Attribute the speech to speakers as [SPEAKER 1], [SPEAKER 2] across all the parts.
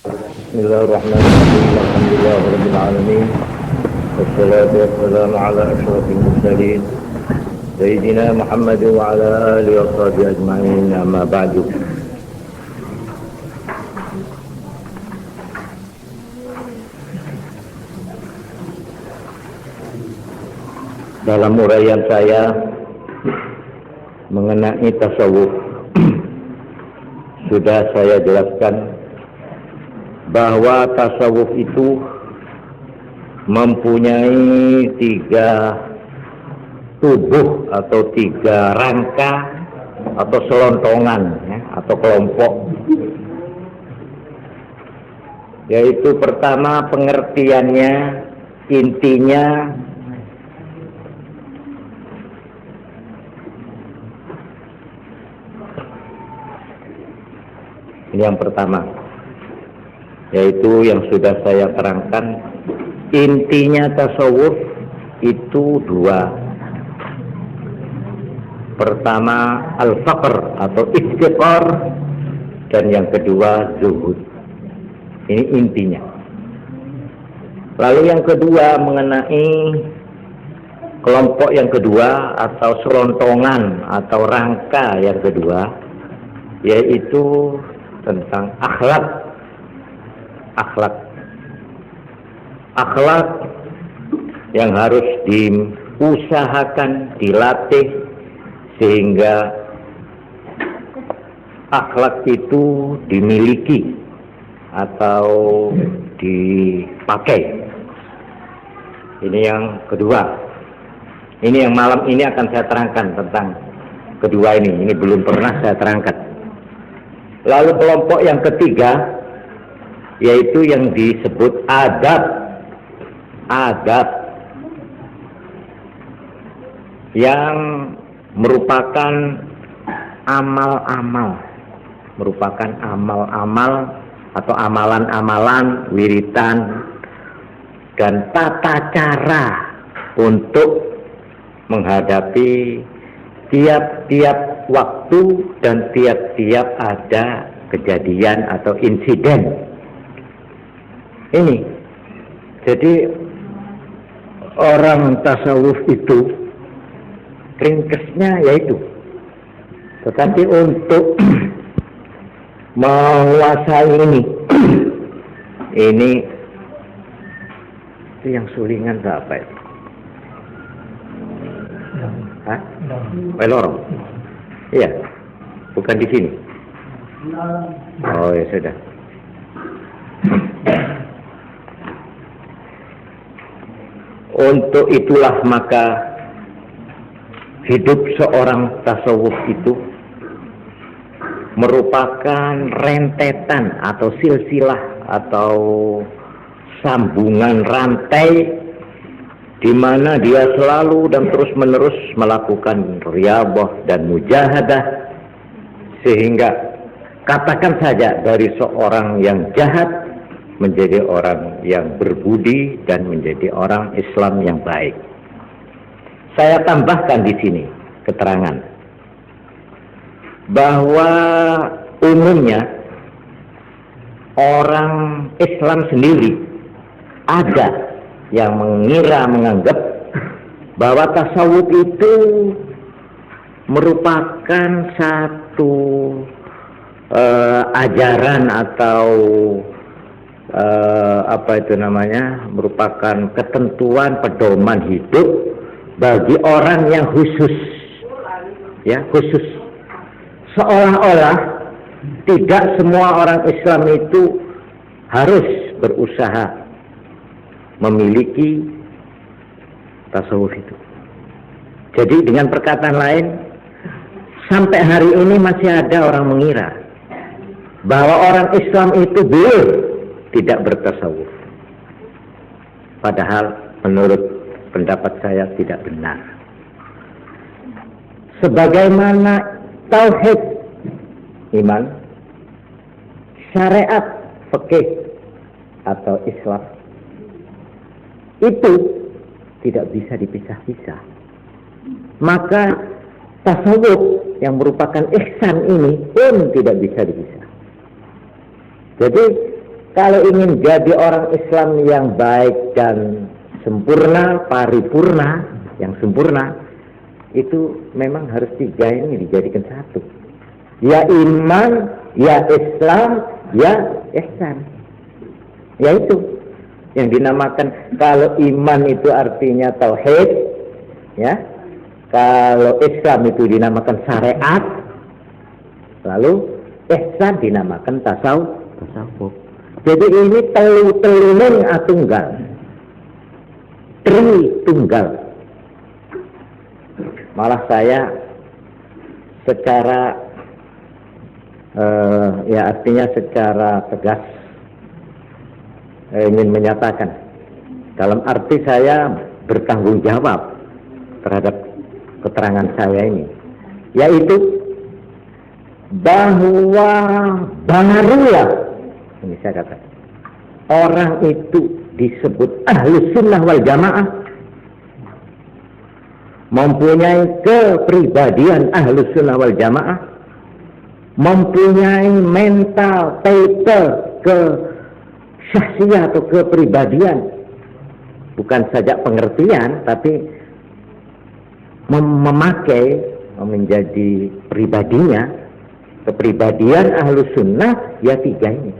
[SPEAKER 1] Bismillahirrahmanirrahim. Alhamdulillahirabbil alamin. Wassalatu wassalamu ala asyrafil mursalin sayyidina Muhammad wa ala alihi wa sahbihi ajma'in. Amma ba'du. Dalam uraian saya mengenai tasawuf, sudah saya jelaskan bahwa tasawuf itu mempunyai 3 tubuh atau 3 rangka atau selontongan atau kelompok, yaitu pertama pengertiannya, intinya ini yang pertama, yaitu yang sudah saya terangkan. Intinya tasawuf itu 2. Pertama al-faqr atau istiqor, dan yang kedua zuhud. Ini intinya. Lalu yang kedua mengenai kelompok yang kedua atau selontongan atau rangka yang kedua, yaitu tentang akhlak. Akhlak yang harus diusahakan, dilatih, sehingga akhlak itu dimiliki atau dipakai. Ini yang kedua. Ini yang malam ini akan saya terangkan tentang kedua ini. Ini belum pernah saya terangkan. Lalu kelompok yang ketiga, yaitu yang disebut adab yang merupakan amal-amal atau amalan-amalan, wiritan, dan tata cara untuk menghadapi tiap-tiap waktu dan tiap-tiap ada kejadian atau insiden. Ini jadi orang tasawuf itu ringkesnya yaitu, tetapi untuk menguasai ini itu yang sulingan apa itu? Hah? Lorong. Iya, bukan di sini. Oh ya sudah. Untuk itulah maka hidup seorang tasawuf itu merupakan rentetan atau silsilah atau sambungan rantai, di mana dia selalu dan terus-menerus melakukan riyadhah dan mujahadah, sehingga katakan saja dari seorang yang jahat menjadi orang yang berbudi dan menjadi orang Islam yang baik. Saya tambahkan di sini keterangan bahwa umumnya orang Islam sendiri ada yang menganggap bahwa tasawuf itu merupakan satu ajaran atau merupakan ketentuan pedoman hidup bagi orang yang khusus, khusus. Seolah-olah tidak semua orang Islam itu harus berusaha memiliki tasawuf itu. Jadi dengan perkataan lain, sampai hari ini masih ada orang mengira bahwa orang Islam itu belum tidak bertasawuf. Padahal menurut pendapat saya tidak benar. Sebagaimana tauhid, iman, syariat, fikih atau Islam itu tidak bisa dipisah-pisah, maka tasawuf yang merupakan ihsan ini pun tidak bisa dipisah. Jadi kalau ingin jadi orang Islam yang baik dan sempurna, paripurna, yang sempurna, itu memang harus 3 ini dijadikan satu. Ya iman, ya Islam, ya ihsan. Yaitu yang dinamakan, kalau iman itu artinya tauhid, ya. Kalau Islam itu dinamakan syariat, lalu ihsan dinamakan tasawuf. Jadi ini telu-telunun atunggal, tritunggal. Malah saya secara ya artinya secara tegas ingin menyatakan, dalam arti saya bertanggung jawab terhadap keterangan saya ini, yaitu bahwa barulah, ini saya katakan, orang itu disebut Ahlus Sunnah wal Jamaah, mempunyai kepribadian Ahlus Sunnah wal Jamaah, mempunyai mental tipe ke syahsiyah atau kepribadian, bukan saja pengertian, tapi memakai menjadi pribadinya, kepribadian Ahlus Sunnah, ya 3 ini.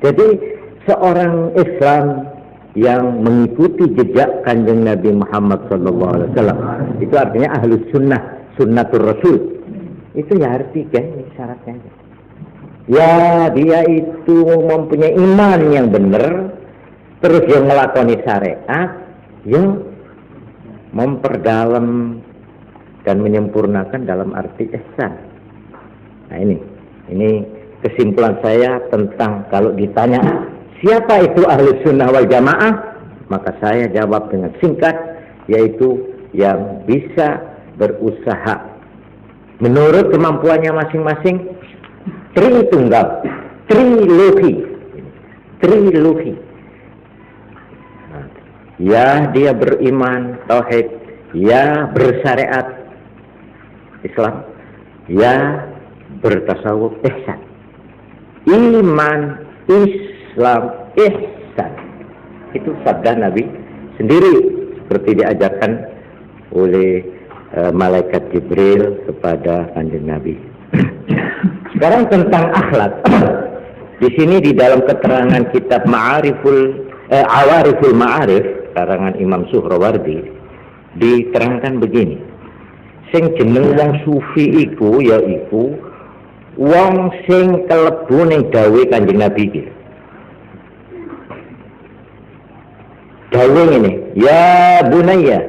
[SPEAKER 1] Jadi seorang Islam yang mengikuti jejak Kanjeng Nabi Muhammad SAW, itu artinya Ahlus Sunnah, Sunnatul Rasul. Itu ya harus 3 ini syaratnya. Ya dia itu mempunyai iman yang benar, terus yang melakoni syariat, yang memperdalam dan menyempurnakan dalam arti ihsan. Nah ini kesimpulan saya tentang, kalau ditanya siapa itu Ahlus Sunnah wal Jamaah, maka saya jawab dengan singkat, yaitu yang bisa berusaha menurut kemampuannya masing-masing, tritunggal, trilogi. Ya dia beriman tauhid, ya bersyariat Islam, ya bertasawuf ihsan. Iman, Islam, ihsan. Itu sabda Nabi sendiri, seperti diajarkan oleh malaikat Jibril kepada Kanjeng Nabi. Sekarang tentang akhlak. Di sini di dalam keterangan kitab Awariful Ma'arif karangan Imam Suhrawardi diterangkan begini. Sing jeneng wong sufi iku ya iku wong sing kelebu ning dawuhe Kanjeng Nabi iki. Dawuh ngene, ya bunayya.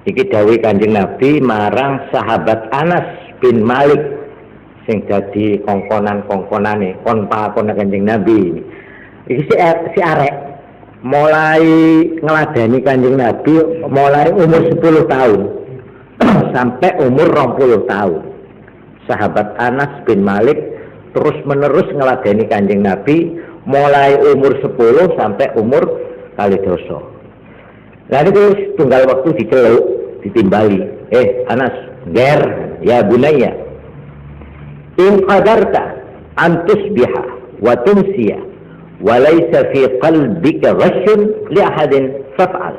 [SPEAKER 1] Iki dawuhe Kanjeng Nabi marang sahabat Anas bin Malik sing dadi kongkonan-kongkonane kon pakon Kanjeng Nabi. Iki si arek mulai ngeladani Kanjeng Nabi mulai umur 10 tahun sampai umur 20 tahun. Sahabat Anas bin Malik terus menerus ngeladani Kanjeng Nabi mulai umur 10 sampai umur kali doso. Lalu terus tunggal waktu diceluk, ditimbali. Anas, ger ya bunayya, in qadarta an tusbiha wa tumsiya wa laysa fi qalbika ghashun li ahadin faf'al.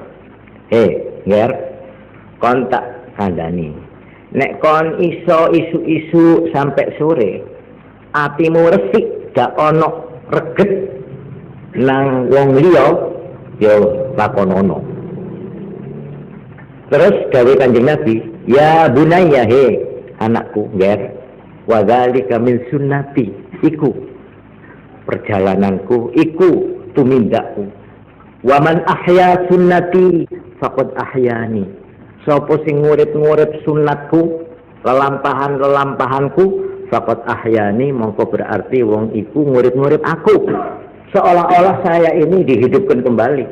[SPEAKER 1] Ger, kon tak kandhani, nek kon iso isu-isu sampai sore, atimu resik, gak ono reget nang wong liya, yo lakonono. Terus dawuh Kanjeng Nabi, ya bunayya, anakku, ger, wa dzalika min sunnati, iku perjalananku, iku tumindakku. Wa man ahya sunnati faqad ahyani. Sapa sing ngurip-ngurip sunnatku, lelampahan-lelampahanku, faqad ahyani, mongko berarti wong iku ngurip-ngurip aku. Seolah-olah saya ini dihidupkan kembali.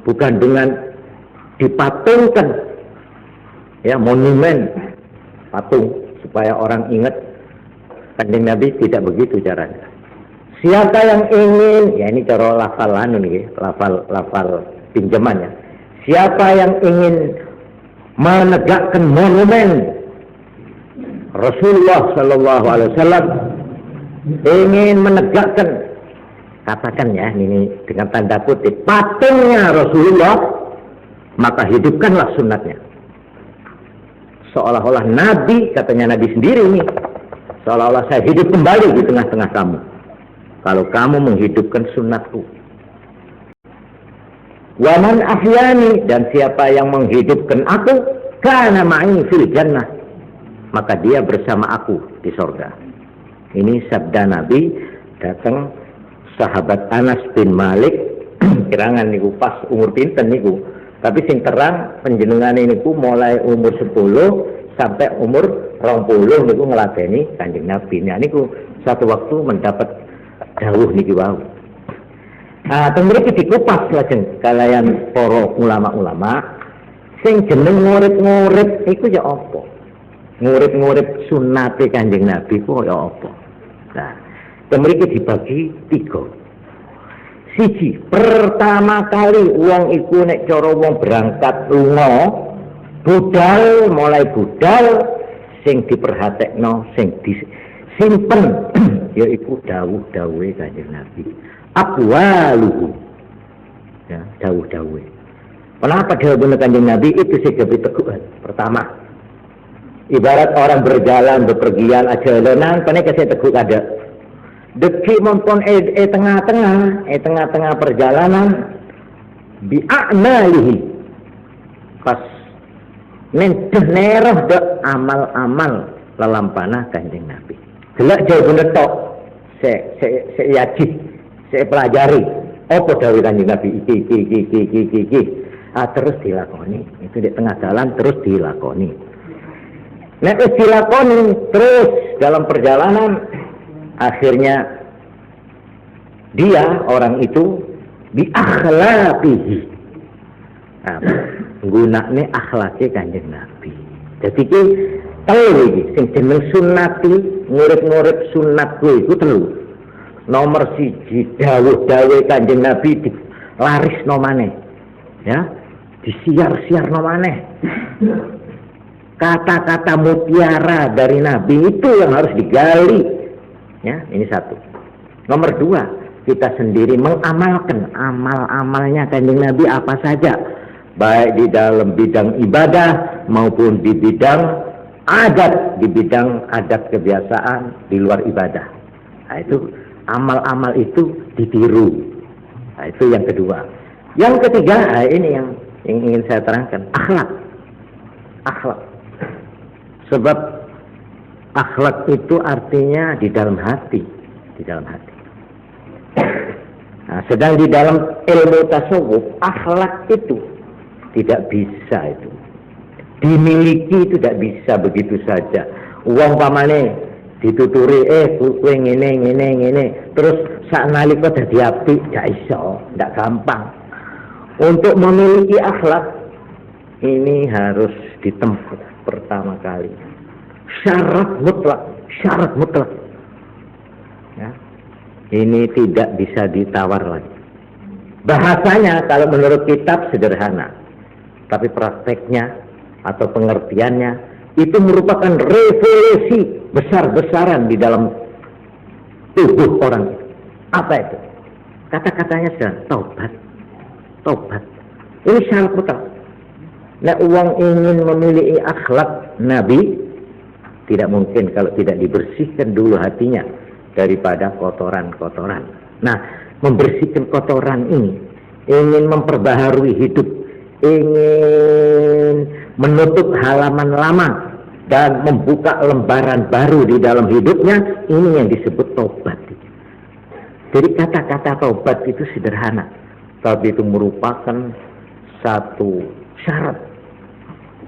[SPEAKER 1] Bukan dengan dipatungkan, ya, monumen patung supaya orang ingat. Kanjeng Nabi tidak begitu caranya. Siapa yang ingin, ya ini cara lafal lafal pinjaman ya. Siapa yang ingin menegakkan monumen Rasulullah Shallallahu Alaihi Wasallam ingin menegakkan, katakan ya ini dengan tanda kutip, patungnya Rasulullah, maka hidupkanlah sunnatnya. Seolah-olah Nabi, katanya Nabi sendiri ini, seolah-olah saya hidup kembali di tengah-tengah kamu kalau kamu menghidupkan sunnatku. Wa man ahyani, dan siapa yang menghidupkan aku, kana ma'i fil jannah, maka dia bersama aku di sorga. Ini sabda Nabi. Datang sahabat Anas bin Malik, kirangan niku pas umur pinten niku, tapi sing terang penjenengan niku mulai umur 10 sampai umur 20 niku ngeladeni Kanjeng Nabi. Nah niku satu waktu mendapat dawuh niki wau. Nah, temriki dikupas lajeng kalian para ulama-ulama sing jeneng ngurip-ngurip iku ya apa? Ngurip-ngurip sunnate Kanjeng Nabi ku ya apa? Nah, temriki dibagi 3. Siji, pertama kali wong iku nek cara wong berangkat lunga budal, mulai budal sing diperhatekno, sing disimpen yaiku dawuh-dawuhe Kanjeng Nabi. Aqwaluhu, ya, dawuh-dawuh. Kenapa dawuh Kanjeng Nabi itu sebagai teguhan? Pertama, ibarat orang berjalan bepergian aja lenang, kene kasih teguh ada. Deki mompon tengah-tengah perjalanan bi'amalihi, pas nendah nerah dek amal-amal lalampana Kanjeng Nabi. Gelak jauh bener tok, saya yaji, saya pelajari apa dawuh Kanjeng Nabi iki. Terus dilakoni. Itu di tengah jalan terus dilakoni. Nek wis dilakoni terus dalam perjalanan, akhirnya dia orang itu bi akhlaqihi. Gunane akhlake Kanjeng Nabi. Jadi ki telu iki sing jeneng sunnati, ngurip-ngurip sunnatku iku telu. Nomor 1 dawuh-dawuh Kanjeng Nabi dilarisno maneh. Ya, disiar-siar no maneh. Kata-kata mutiara dari Nabi itu yang harus digali. Ya, ini 1. Nomor 2, kita sendiri mengamalkan amal-amalnya Kanjeng Nabi apa saja, baik di dalam bidang ibadah maupun di bidang adat, di bidang adat kebiasaan di luar ibadah. Nah, itu amal-amal itu ditiru. Nah, itu yang kedua. Yang ketiga, ini yang ingin saya terangkan, akhlak. Sebab akhlak itu artinya di dalam hati. Nah, sedang di dalam ilmu tasawuf, akhlak itu tidak bisa itu dimiliki, itu tidak bisa begitu saja. Uang pamane dituturi, kowe ngene, terus sak nalika dadi apik, gak iso, ndak gampang. Untuk memiliki akhlak ini harus ditempuh pertama kali. Syarat mutlak. Ya. Ini tidak bisa ditawar lagi. Bahasanya kalau menurut kitab sederhana, tapi prakteknya atau pengertiannya itu merupakan revolusi besar-besaran di dalam tubuh orang itu. Apa itu? Kata-katanya sudah taubat. Ini syarat mutlak. Nah, uang ingin memiliki akhlak Nabi, tidak mungkin kalau tidak dibersihkan dulu hatinya daripada kotoran-kotoran. Nah, membersihkan kotoran ini, ingin memperbaharui hidup, ingin menutup halaman lama dan membuka lembaran baru di dalam hidupnya, ini yang disebut taubat. Jadi kata-kata taubat itu sederhana, tapi itu merupakan satu syarat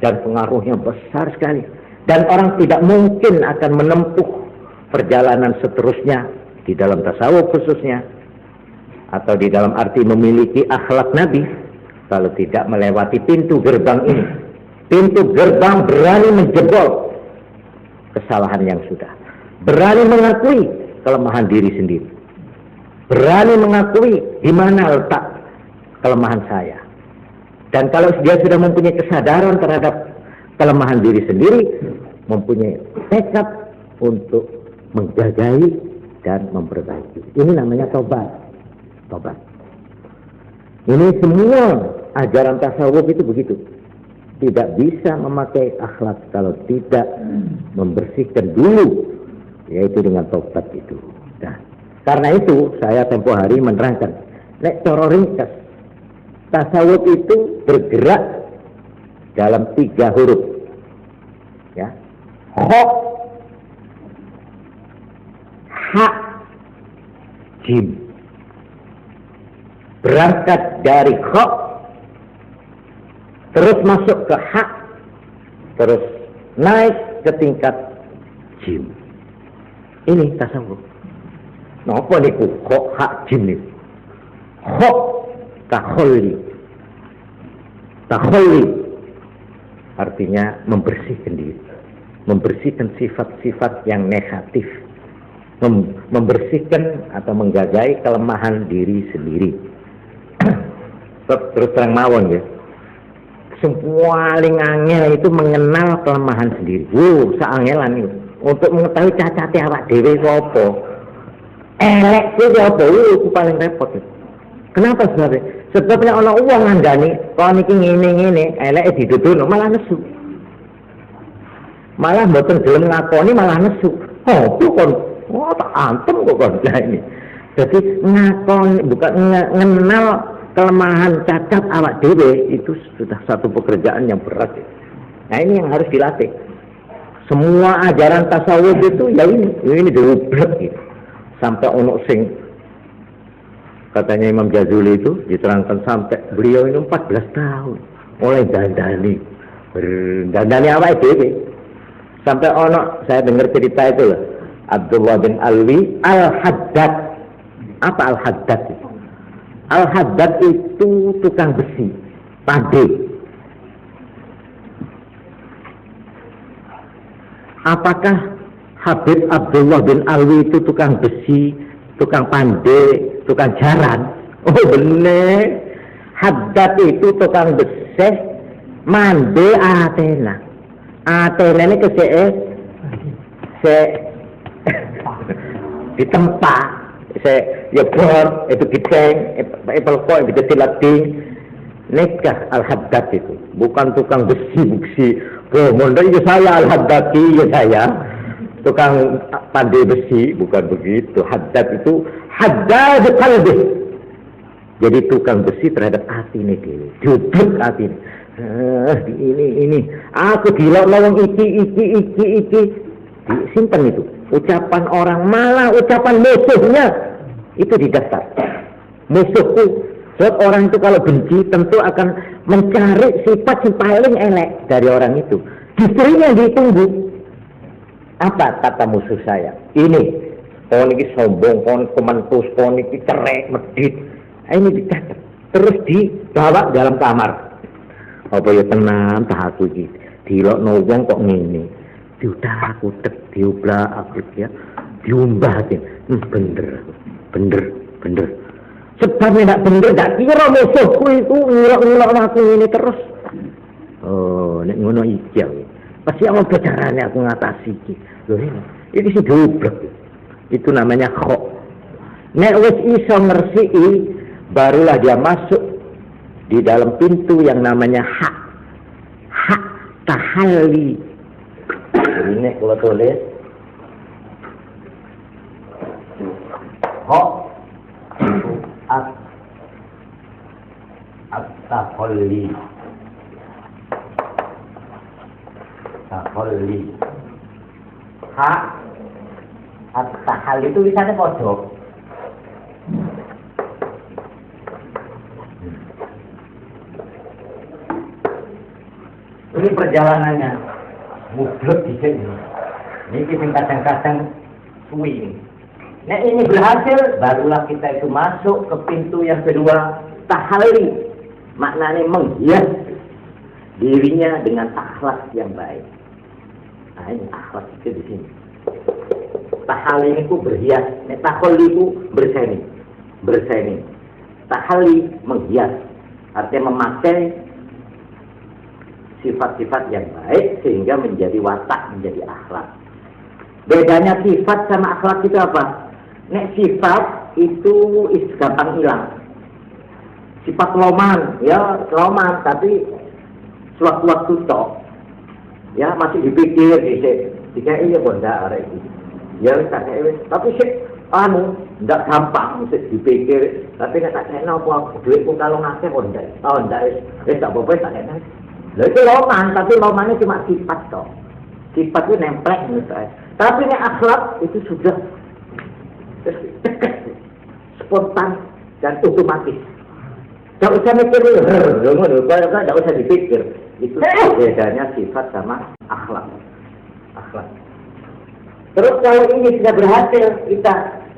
[SPEAKER 1] dan pengaruhnya besar sekali. Dan orang tidak mungkin akan menempuh perjalanan seterusnya di dalam tasawuf khususnya, atau di dalam arti memiliki akhlak Nabi, kalau tidak melewati pintu gerbang ini. Pintu gerbang berani menjebol kesalahan yang sudah, berani mengakui kelemahan diri sendiri, berani mengakui di mana letak kelemahan saya. Dan kalau dia sudah mempunyai kesadaran terhadap kelemahan diri sendiri, mempunyai tekad untuk menggagai dan memperbaiki. Ini namanya tobat. Tobat. Ini semua ajaran tasawuf itu begitu. Tidak bisa memakai akhlak kalau tidak membersihkan dulu, yaitu dengan tobat itu. Nah, karena itu saya tempo hari menerangkan, nek cara ringkas, tasawuf itu bergerak dalam 3 huruf, ya, kha, ha, jim. Berangkat dari kha, terus masuk ke ha, terus naik ke tingkat jim. Ini tasawuf. Napa niku kha, ha, jim niku? Kha takhalli. Takhalli artinya membersihkan diri, membersihkan sifat-sifat yang negatif, membersihkan atau menggagai kelemahan diri sendiri. Terus terang mawon ya, semua lingangnya itu mengenal kelemahan sendiri. Saangelan itu untuk mengetahui cacatnya awak dhewe apa, elek itu apa, itu paling repot itu. Kenapa sebabnya? Sebabnya ana wong ngandani kon iki ngene-ngene, eleke didudukno malah nesu. Malah mboten gelem ngakoni malah nesu. Oh, kon tak antem kok kon ini. Jadi ngakon bukan mengenal kelemahan cacat awak dhewe itu sudah satu pekerjaan yang berat. Nah, ini yang harus dilatih. Semua ajaran tasawuf itu ya ini diublek gitu. Sampai ono sing katanya Imam Ghazali itu diterangkan sampai beliau ini 14 tahun mulai dandani awake dhewe. Sampai ono saya dengar cerita itu loh, Abdullah bin Alwi Al-Haddad. Apa Al-Haddad itu? Al-Haddad itu tukang besi, pandai. Apakah Habib Abdullah bin Alwi itu tukang besi, tukang pandai, tukang jaran? Oh bener. Haddad itu tukang besi, mande Athena. Athena ini di tempat ya bor itu giteng pelkoi bisa dilatih nikah Al-Haddad itu bukan tukang besi kemudian ya saya Al-Haddad ya saya tukang pandai besi, bukan begitu. Haddad itu haddad qalbi, jadi tukang besi terhadap hati ini dewe, duduk hati ini aku dilok lawang iki simpan itu ucapan orang, malah ucapan musuhnya itu didaftar. Musuhku, sebab orang itu kalau benci tentu akan mencari sifat yang paling elek dari orang itu. Justru yang ditunggu apa kata musuh saya? Ini, kon iki sombong, kon kementus, kon iki cerek, medit. Ini dicatat, terus dibawa dalam kamar. Apa ya tenang, tak aku iki dilokno wong kok ngene. Diudah aku tek diublah aku ya diumbah bener sebabnya tidak bener, tidak kira musuhku itu ngilok aku ini terus. Oh nek ngono iki pasti apa carane aku ngatasi iki lho ini sih diubah. Itu namanya kho. Nek wis iso ngresiki barulah dia masuk di dalam pintu yang namanya hak tahalli. Ini kalau tulis hak at-tahalli hak at-tahalli itu tulisannya pojok. Ini perjalanannya mublek dikit ini kadang-kadang suwi. Nah ini berhasil, barulah kita itu masuk ke pintu yang kedua, tahalli. Maknanya menghias dirinya dengan akhlak yang baik. Nah ini akhlak itu di sini. Tahalli itu berhias, tahalli itu berseni. Tahalli menghias, artinya memakai
[SPEAKER 2] sifat-sifat yang baik sehingga menjadi watak, menjadi akhlak. Bedanya sifat sama akhlak itu apa? Nek sifat itu gampang hilang. Sifat loman, ya loman, tapi sewaktu-waktu tok. Ya masih dipikir, jika iya bonda ada itu. Ya tapi sih ndak gampang mesti dipikir, tapi nek tak kena apa duitku kalau ngakeh bonda. Oh ndak wis tak apa-apa tak kena. Lha itu loman, tapi lomannya cuma sifat tok. Sifat itu nemplek gitu. Tapi nek akhlak itu sudah spontan dan otomatis. Tidak usah mikir, tidak usah dipikir. Itu bedanya sifat sama akhlak. Akhlak. Terus kalau ini sudah berhasil kita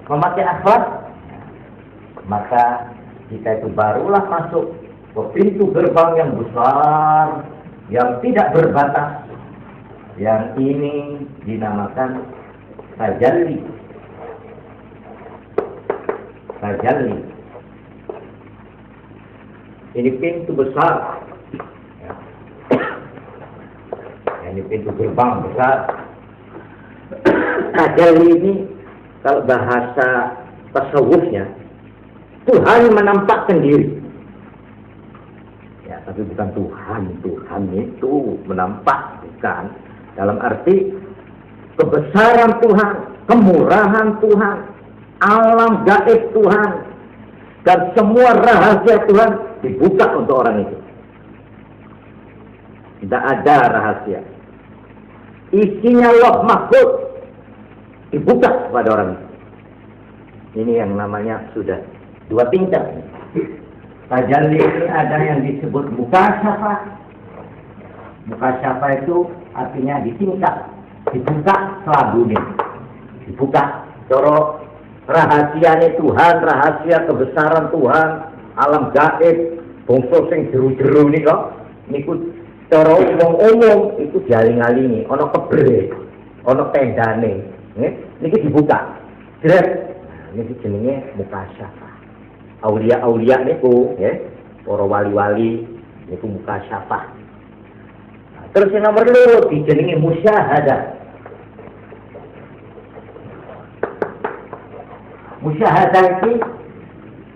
[SPEAKER 2] memakai akhlak, maka kita itu barulah masuk ke pintu gerbang yang besar, yang tidak berbatas. Yang ini dinamakan tajalli. Tajalli. Ini pintu besar. Ya. Ini pintu gerbang besar. Tajalli ini kalau bahasa tasawufnya Tuhan menampakkan diri. Ya, tapi bukan Tuhan. Tuhan itu menampak, bukan. Dalam arti kebesaran Tuhan, kemurahan Tuhan, alam gaib Tuhan, dan semua rahasia Tuhan dibuka untuk orang itu. Tidak ada rahasia. Isinya loh mahfuz dibuka kepada orang itu. Ini yang namanya sudah dua tingkat. Tajalli ini ada yang disebut mukasyafah. Mukasyafah itu artinya ditingkat, dibuka selabune, dibuka. Coro rahasianya Tuhan, rahasia kebesaran Tuhan, alam gaib, bongso sing jeru-jeru nih kok. Niku coro umum itu jaling-alingi, ono kebre, ono tendane, niki dibuka. Jret, niki jenenge mukasyafah. Aulia-aulia niku, ya, para wali-wali niku mukasyafah. Terus yang nomor 2 dijenengi musyahadah. Musyahadah iki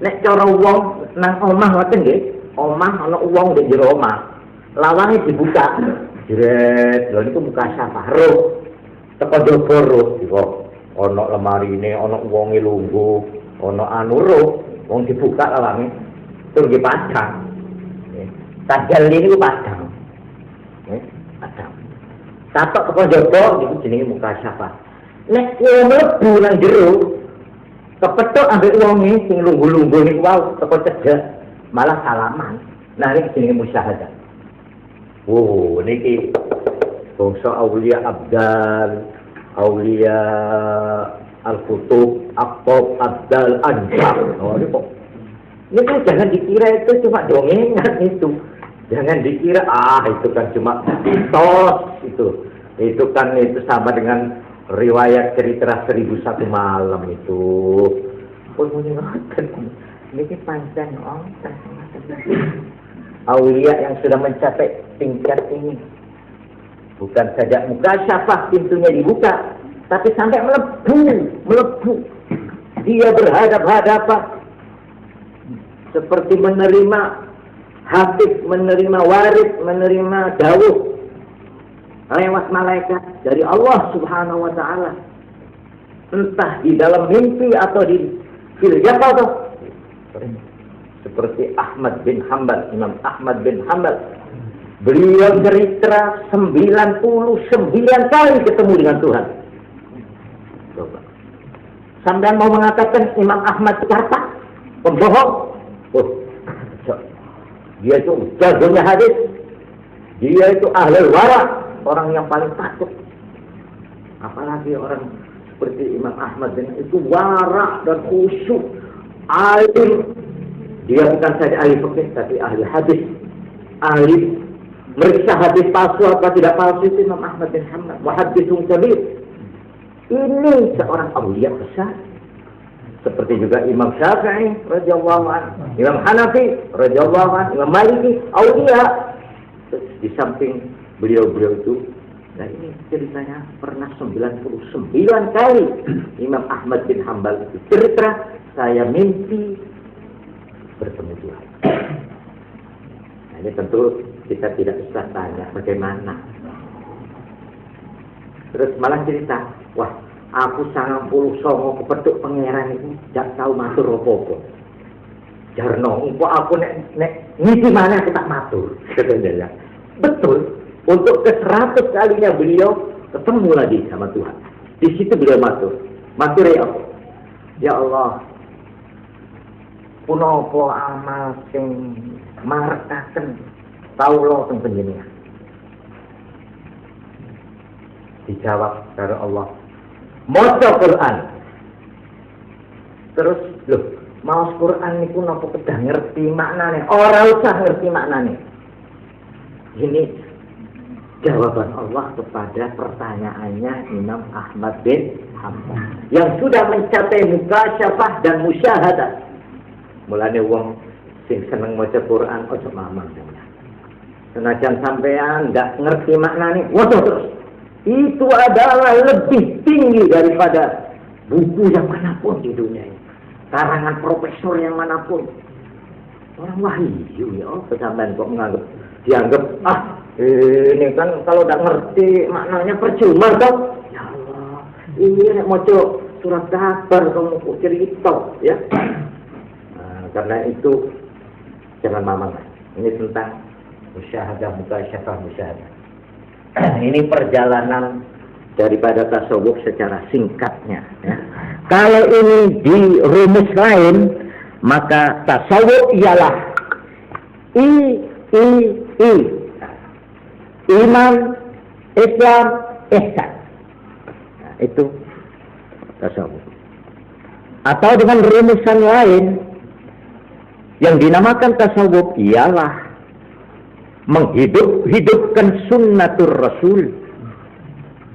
[SPEAKER 2] nek cara wong nang omah ngoten nggih, omah ana wong ndek jero omah. Lawange dibuka. Jret, lha niku mukasyafah roh. Teko jaba roh iku. Ana lemarine, ana wonge lungguh, ana anu roh, wong dibuka lawange. Tur nggih padhang. Tajalli niku padhang. Adam. Tatok teko jaba niku jenenge mukasyafah. Nek wong mlebu nang jero kepethuk ambek wonge sing lungguh-lungguh niku wae teko cedhak malah salaman. Nah iki jenenge musyahadah. Oh, niki bangsa aulia abdal, aulia al-kutub, aqtab, abdal, anjam. Oh, ini jangan dikira itu cuma dongengan itu. Jangan dikira itu kan cuma mitos itu. Itu kan itu sama dengan riwayat cerita 1001 malam itu. Pun menyenangkan. Ini panjang aulia yang sudah mencapai tingkat ini. Bukan saja mukasyafah pintunya dibuka, tapi sampai melebu. Dia berhadap-hadapan seperti menerima Habib, menerima warid, menerima dawuh lewat malaikat dari Allah Subhanahu wa Ta'ala, entah di dalam mimpi atau di fil yaqadzah. Seperti Ahmad bin Hanbal, Imam Ahmad bin Hanbal, beliau cerita 99 kali ketemu dengan Tuhan. Coba. Sampai mau mengatakan Imam Ahmad kata pembohong. Dia itu jagonya hadis. Dia itu ahli wara, orang yang paling takut. Apalagi orang seperti Imam Ahmad bin itu wara dan khusyuk, alim. Dia bukan saja ahli fikih tapi ahli hadis. Ahli meriksa hadis palsu apa tidak palsu itu Imam Ahmad bin Hanbal. Muhaddisun kabir. Ini seorang aulia besar. Seperti juga Imam Syafi'i radhiyallahu anhu, Imam Hanafi radhiyallahu anhu, Imam Maliki, aulia di samping beliau-beliau itu. Nah ini ceritanya pernah 99 kali Imam Ahmad bin Hanbal itu cerita, saya mimpi bertemu Tuhan. Nah ini tentu kita tidak bisa tanya bagaimana. Terus malah cerita, wah aku 99 kepethuk pangeran itu gak tahu matur apa-apa. Jarno, kok aku nek ngisi mana aku tak matur. Katanya ya. Betul. Untuk ke-100 kalinya beliau ketemu lagi sama Tuhan. Di situ beliau matur. Matur ya Allah. Ya Allah. Punapa amal sing marekaken kawula teng panjenengan. Dijawab karo Allah. Maca Quran. Terus loh, maos Quran niku napa kedah ngerti maknane? Ora usah ngerti maknane. Ini jawaban Allah kepada pertanyaannya Imam Ahmad bin Hanbal yang sudah mencapai mukasyafah dan musyahadah. Mulane wong sing seneng maca Quran ojo mamang sampeyan. Senajan sampean ndak ngerti maknane, waduh terus. Itu adalah lebih tinggi daripada buku yang manapun di dunia ini. Karangan profesor yang manapun. Orang wahyu ya, sampean kok dianggap ini kan kalau tidak ngerti maknanya percuma toh. Ya Allah, ini nek maca surat kabar kamu cerita ya. Nah, karena itu jangan mamang. Ini tentang musyahadah, mukasyafa musyahadah. Ini perjalanan daripada tasawuf secara singkatnya ya. Kalau ini di rumus lain, maka tasawuf ialah iman, Islam, ihsan. Nah, itu tasawuf. Atau dengan rumusan lain yang dinamakan tasawuf ialah menghidupkan sunnatur Rasul.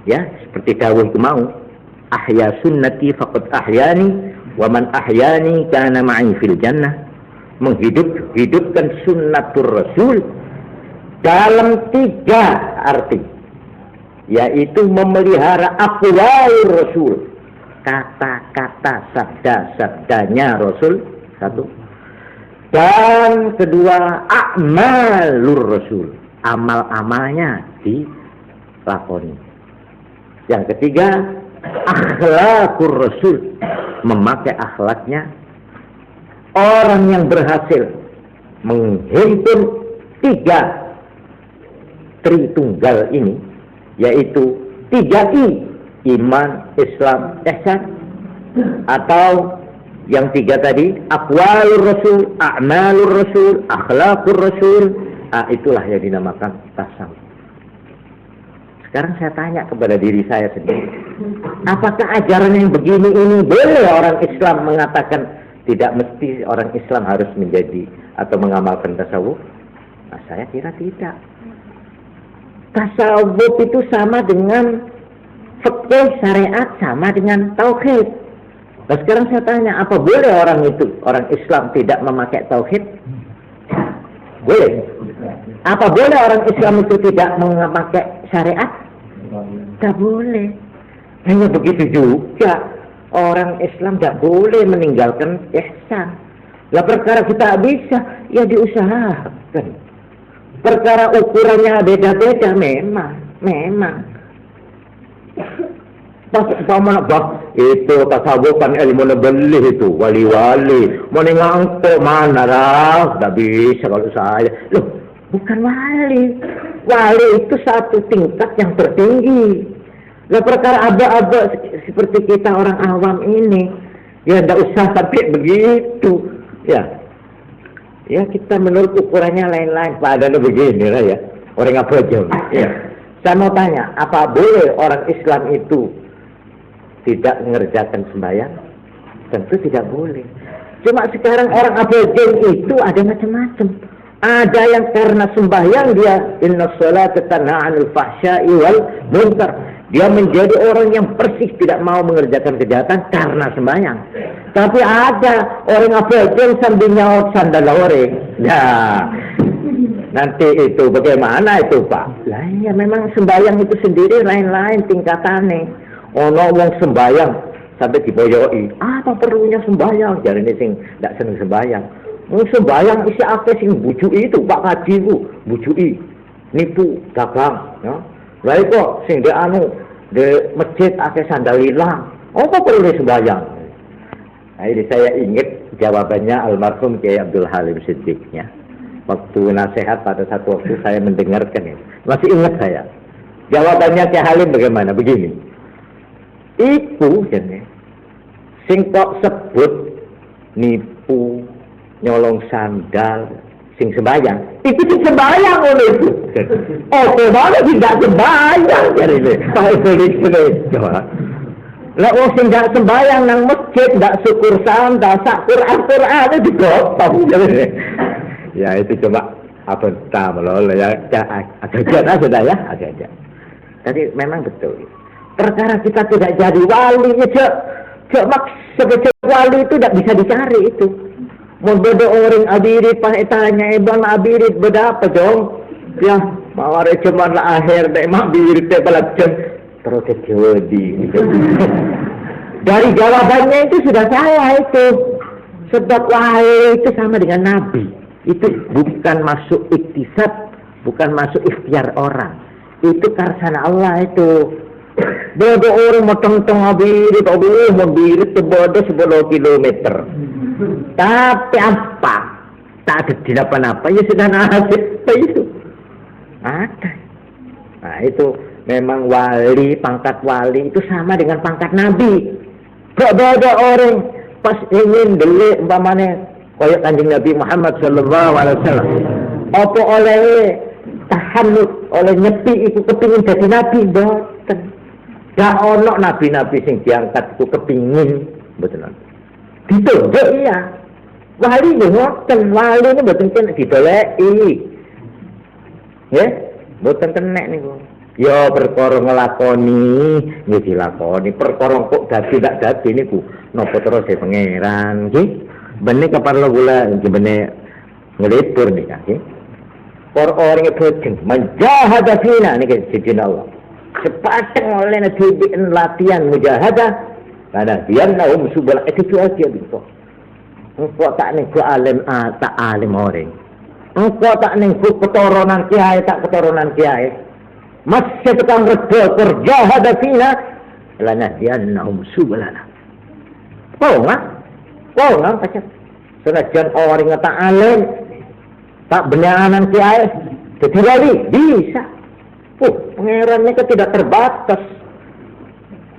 [SPEAKER 2] Ya, seperti dawuh mau, ahya sunnati faqad ahyani wa man ahyani kana ma'i fil jannah. Menghidupkan sunnatur Rasul dalam 3 arti, yaitu memelihara aqwal Rasul, kata-kata sabda-sabdanya Rasul, 1. Dan 2, a'malur Rasul, amal-amalnya dilakoni. Yang 3, akhlaqur Rasul, memakai akhlaknya. Orang yang berhasil menghimpun 3 Tritunggal ini, yaitu 3I, iman, Islam, ihsan, atau yang 3 tadi, aqwalur Rasul, a'malur Rasul, akhlaqur Rasul, itulah yang dinamakan tasawuf. Sekarang saya tanya kepada diri saya sendiri, apakah ajaran yang begini ini boleh orang Islam mengatakan tidak mesti orang Islam harus menjadi atau mengamalkan tasawuf? Nah, saya kira tidak. Tasawuf itu sama dengan fikih, syariat, sama dengan tauhid. Nah, sekarang saya tanya, apa boleh orang Islam tidak memakai tauhid? Boleh. Apa boleh orang Islam itu tidak memakai syariat? Tidak boleh. Hanya begitu juga orang Islam tidak boleh meninggalkan ihsan. Lah perkara kita bisa, ya diusahakan. Perkara ukurannya beda-beda memang. Itu tasawuf kan ilmu nebelih itu, wali-wali. Mau ngangkut mana lah, tidak bisa kalau saya. Loh, bukan wali. Wali itu satu tingkat yang tertinggi. Lah perkara aba-aba seperti kita orang awam ini, ya tidak usah sampai begitu. Ya kita menurut ukurannya lain-lain. Padahal begini lah ya, orang apa aja. Ya. Saya mau tanya, apa boleh orang Islam itu tidak mengerjakan sembahyang? Tentu tidak boleh. Cuma sekarang orang abadan itu ada macam-macam. Ada yang karena sembahyang dia inna sholata tanha 'anil fahsya'i wal munkar. Dia menjadi orang yang bersih, tidak mau mengerjakan kejahatan karena sembahyang. Tapi ada orang abadan sambil nyaut sandal goreng. Nah,
[SPEAKER 1] Nanti itu bagaimana itu Pak? Lah ya memang sembahyang itu sendiri lain-lain tingkatannya. Ono wong sembahyang sampai diboyoi. Apa perlunya sembahyang? Jarine sing ndak seneng sembahyang. Wong sembahyang isi akeh sing bujuki itu Pak Kaji ku, bujuki. Nipu dagang, ya. Lah kok sing de anu de masjid akeh sandal hilang. Apa perlu sembahyang? Nah, ini saya ingat jawabannya almarhum Kiai Abdul Halim Siddiq ya. Waktu nasihat pada satu waktu saya mendengarkan ini. Masih ingat saya. Jawabannya Kiai Halim bagaimana? Begini. Iku jane sing kok sebut nipu, nyolong sandal, sing sembahyang. Itu sing sembahyang oleh itu. Oh, kemana tidak sembahyang jadi ini. Lah wong sing gak sembahyang nang masjid, gak syukur sandal, sak Quran itu digotong. Ya itu coba apa loh ya agak sudah ya agak. Tadi memang betul. Perkara kita tidak jadi wali ya sebagai wali itu tidak bisa dicari itu. Mau beda orang abirit pas tanya ibang abirit beda apa dong? Ya mau ada cuma lah akhir deh mak abirit teh balap terus jadi. Dari jawabannya itu sudah salah itu. Sebab wahai itu sama dengan nabi. Itu bukan masuk iktisab, bukan masuk ikhtiar orang. Itu karsana Allah itu. Bodoh orang motong-tong abirit, mobirit bodoh 10 kilometer. Tapi apa? Tak ada di apa-apa ya sudah nasib itu. Ada. Nah itu memang wali, pangkat wali itu sama dengan pangkat nabi. Kok bodoh orang pas ingin beli umpamanya koyok Kanjeng Nabi Muhammad sallallahu alaihi wasallam. Apa oleh tahanut, oleh nyepi itu kepingin jadi nabi boten. Gak ono nabi-nabi sing diangkat itu kepingin betul. Ditunduk iya. Wali yo ngoten, wali ini boten kena didoleki. Nggih, boten kena niku. Ya perkara nglakoni, nggih dilakoni. Perkara kok dadi ndak dadi niku napa terus e pangeran nggih. Benih keparlo gula benih ngelipur nih kan? Por orang itu menjahadah fina nih kan sejin Allah. Sepasang oleh nabi latihan mujahadah, karena dia naum subal itu aja gitu. Engkau tak nih ku alim tak alim orang. Engkau tak nih ku keturunan kiai tak keturunan kiai. Masih tukang redha berjahadah fina, lana dia naum subalana. Oh nggak? Wow, nang pacar. Senajan orang yang tak alim, tak benaran kiai, jadi wali bisa. Pangerannya kan tidak terbatas.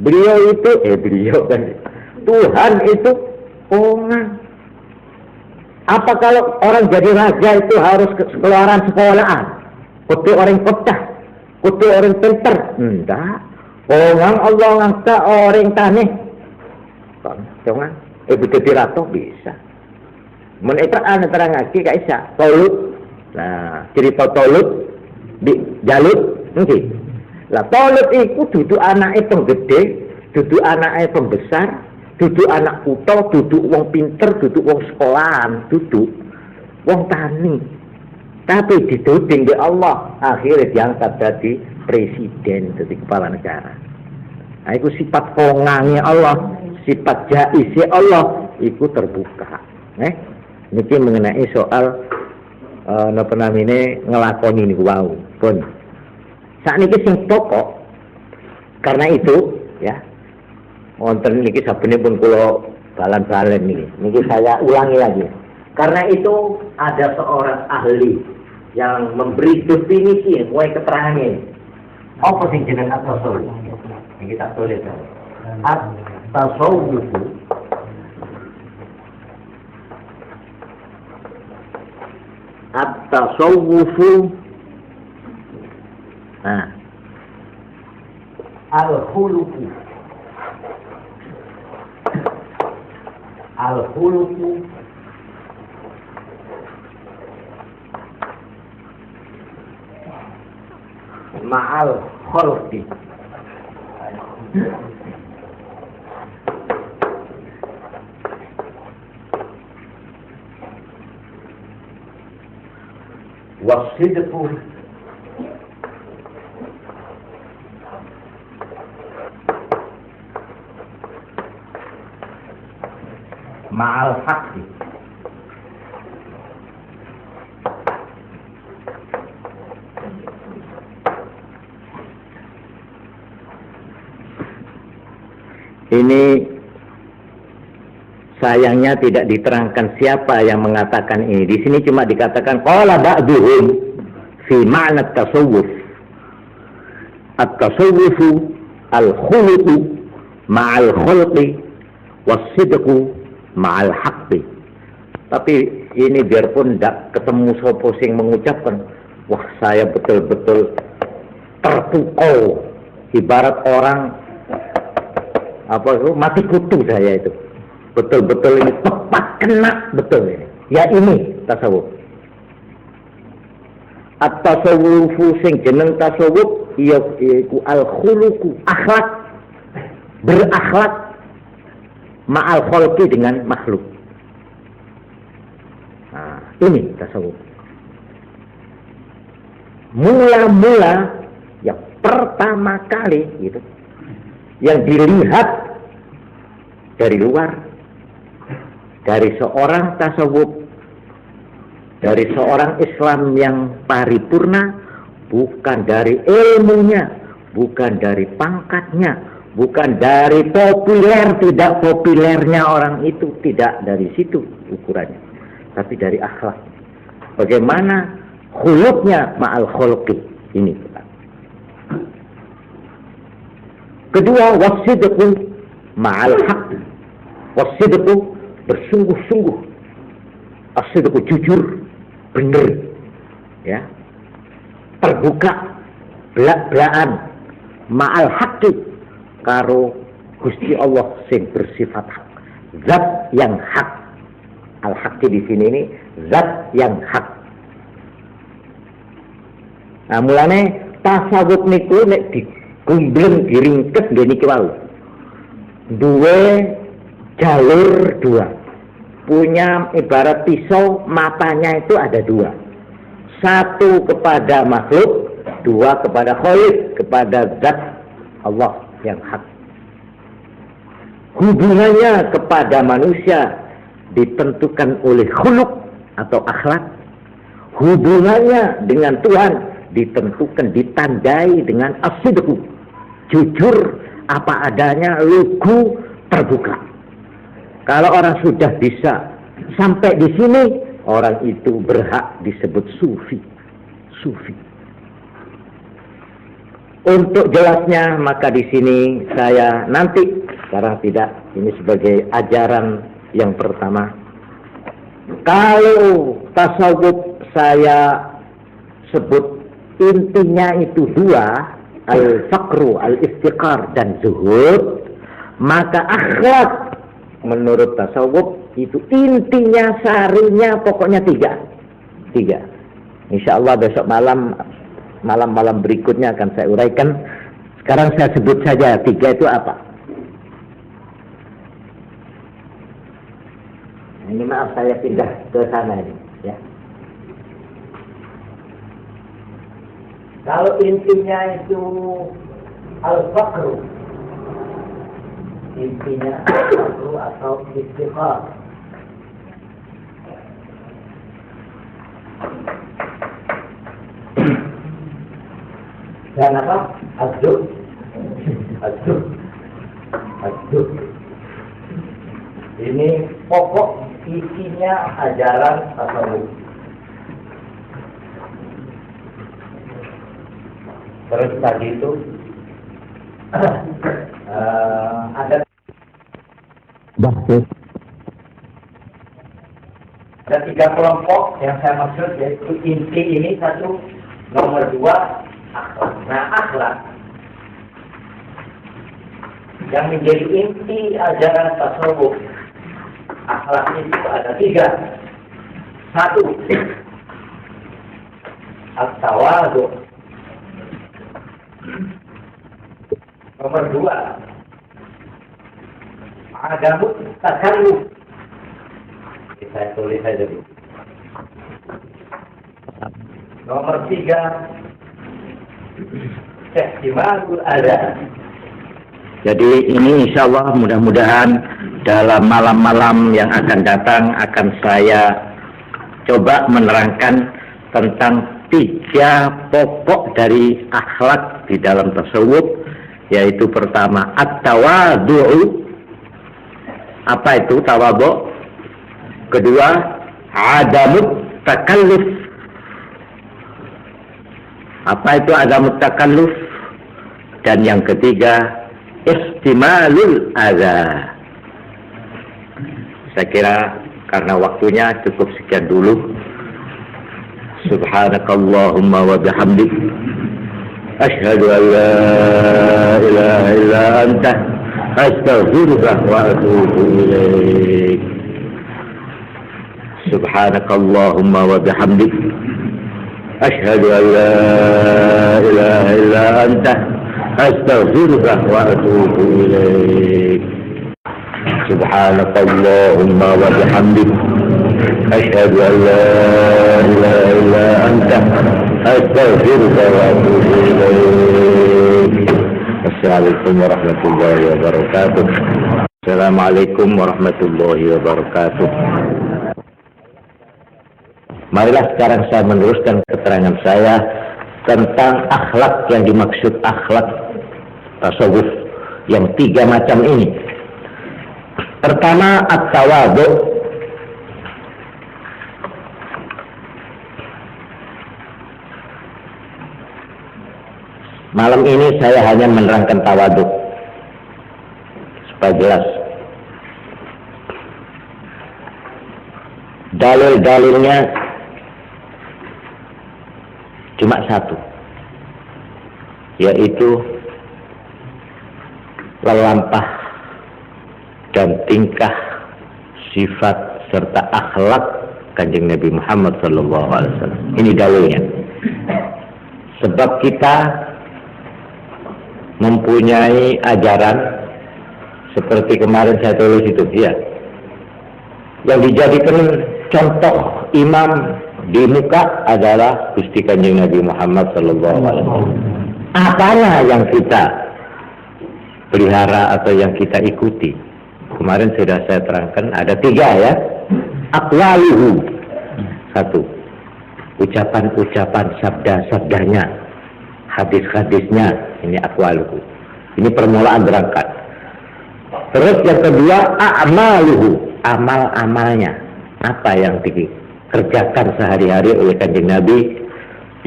[SPEAKER 1] Beliau kan Tuhan itu orang. Apa kalau orang jadi raja itu harus keluaran sekolahan? Kutu orang kota, kutu orang pinter? Enggak. Orang Allah ngangkat orang tanah. Jangan. Begitu dirato bisa. Mereka terang lagi gak bisa. Tolut. Nah, cerita Tolut di Jalut nggih. Lah Tolut itu duduk anake penggede, duduk anake pembesar, duduk anak kutha, duduk wong pinter, duduk wong sekolahan, duduk wong tani. Tapi dituding di Allah, akhirnya diangkat jadi presiden, jadi kepala negara. Nah, itu sifat kongangnya Allah. Sifat jaisi Allah itu terbuka. Niki mengenai soal napa namine ngelakoni niku wau. Pun sakniki sing pokok karena itu ya wonten niki sabenipun kula balan-balan niki. Niki saya ulangi lagi. Karena itu ada seorang ahli yang memberi definisi wae keterangan. Apa sing jeneng at-tasawuf? Niki tak tulis. At-tasawuf al-khuluqu ma'al khalqi.
[SPEAKER 2] wasidqu ma'al haqqi.
[SPEAKER 1] Ini sayangnya tidak diterangkan siapa yang mengatakan ini. Di sini cuma dikatakan qala ba'duhum fi ma'na at-tasawwuf. At-tasawwufu al-khuluqu ma'al khulqi was-sidqu ma'al haqqi. Tapi ini biarpun tidak ketemu sopo sing mengucapkan, wah saya betul-betul terpukau, ibarat orang apa itu mati kutu saya itu. Betul-betul ini tepat kena betul ini. Ya ini tasawuf. At-tasawufu sing jeneng tasawuf iku al-khuluqu, akhlak, berakhlak ma'al khalqi, dengan makhluk. Nah, ini tasawuf. Mula-mula yang pertama kali gitu, yang dilihat dari luar, dari seorang tasawuf, dari seorang Islam yang paripurna, bukan dari ilmunya, bukan dari pangkatnya, bukan dari populer tidak populernya orang itu, tidak dari situ ukurannya, tapi dari akhlak. Bagaimana khuluknya ma'al khulqi ini. Kedua, wasidqu ma'al haqq. Wasidqu bersungguh-sungguh. Asidqu jujur, benar. Ya. Terbuka, belak-belakan ma'al haqqi karo Gusti Allah sing bersifat hak. Zat yang hak. Al-haqqi di sini ini zat yang hak. Nah, mulane tasawuf niku nek digumbleng diringkes nggih niki wau. Duwe jalur dua. Punya ibarat pisau, matanya itu ada dua. Satu kepada makhluk, dua kepada Khalik, kepada zat Allah yang hak. Hubungannya kepada manusia ditentukan oleh khuluk atau akhlak. Hubungannya dengan Tuhan ditentukan, ditandai dengan as-sidqu, jujur apa adanya, lugu, terbuka. Kalau orang sudah bisa sampai di sini, orang itu berhak disebut sufi. Sufi. Untuk jelasnya maka di sini saya nanti, sekarang tidak, ini sebagai ajaran yang pertama. Kalau tasawuf saya sebut intinya itu dua, al-faqru, al-istiqar, dan zuhud. Maka akhlak menurut tasawuf itu intinya, sarinya, pokoknya tiga. Insya Allah besok malam berikutnya akan saya uraikan. Sekarang saya sebut saja tiga itu apa. Ini maaf saya pindah ke sana ini, ya. Kalau intinya itu al-faqru, intinya al-faqru atau istiqar. Dan apa? Az-zuhd. Ini pokok isinya ajaran tasawuf. Terus tadi itu ada tiga kelompok yang saya maksud, yaitu inti ini satu, nomor dua akhlak. Nah, akhlak yang menjadi inti ajaran tasawuf, akhlak itu ada tiga. Satu, at-tawadhu. Nomor dua, adamu takalluf. Saya tulis saja dulu. Nomor 3, ihtimalul adza. Jadi ini insya Allah mudah-mudahan dalam malam-malam yang akan datang akan saya coba menerangkan tentang 3 pokok dari akhlak di dalam tasawuf, yaitu pertama at-tawadhu. Apa itu tawadhu? Kedua, adamut takalluf. Apa itu adamut takalluf? Dan yang ketiga, ihtimalul adza. Saya kira karena waktunya cukup sekian dulu. Subhanakallahumma wa bihamdik, asyhadu an la ilaha illa anta, astaghfiruka wa atubu ilaik. Subhanakallahumma wa bihamdik, asyhadu an la ilaha illa anta, astaghfiruka wa atubu ilaik. Subhanakallahumma wa bihamdik, asyhadu an la ilaha illa anta, astaghfiruka wa atubu ilaik. Assalamualaikum warahmatullahi wabarakatuh. Assalamualaikum warahmatullahi wabarakatuh. Marilah sekarang saya meneruskan keterangan saya tentang akhlak yang dimaksud akhlak tasawuf yang 3 macam ini. Pertama, at-tawadhu. Malam ini saya hanya menerangkan tawadhu supaya jelas. Dalil-dalilnya cuma 1, yaitu lelampah dan tingkah, sifat serta akhlak Kanjeng Nabi Muhammad SAW. Ini dalilnya. Sebab kita mempunyai ajaran seperti kemarin saya tulis itu, ya, yang dijadikan contoh imam di muka adalah Gusti Kanjeng Nabi Muhammad SAW. Apanya yang kita pelihara atau yang kita ikuti? Kemarin sudah saya terangkan ada 3, ya. Aqwaluhu, 1, ucapan-ucapan, sabda-sabdanya, hadis-hadisnya, ini aqwaluhu. Ini permulaan berangkat. Terus yang kedua, a'maluhu, amal-amalnya. Apa yang dikerjakan sehari-hari oleh Kanjeng Nabi?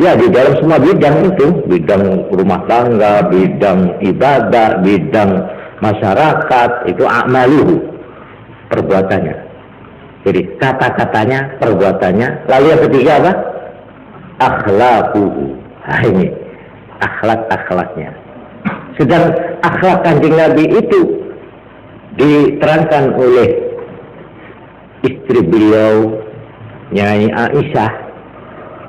[SPEAKER 1] Ya, di dalam semua bidang itu, bidang rumah tangga, bidang ibadah, bidang masyarakat, itu a'maluhu, perbuatannya. Jadi kata-katanya, perbuatannya. Lalu yang ketiga apa? Akhlaquhu. Nah, ini akhlak-akhlaknya. Sedang akhlak Kanjeng Nabi itu diterangkan oleh istri beliau, Nyai Aisyah,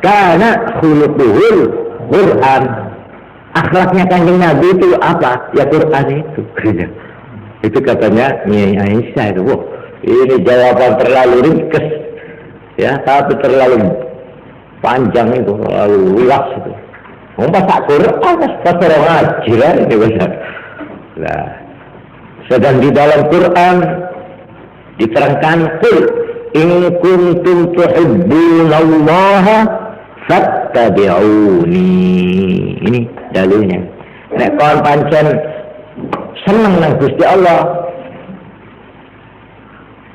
[SPEAKER 1] karena khuluquhul Quran. Akhlaknya Kanjeng Nabi itu apa? Ya Quran itu. Itu katanya Nyai Aisyah itu. Wah, ini jawaban terlalu ringkas, ya, tapi terlalu panjang itu, terlalu luas itu. Membaca Quran, pas orang ngaji lah ini benar. Nah, sedang di dalam Quran diterangkan, qul in kuntum tuhibbunallaha fattabi'uni. Ini dalilnya. Nek kon pancen seneng nang Gusti Allah,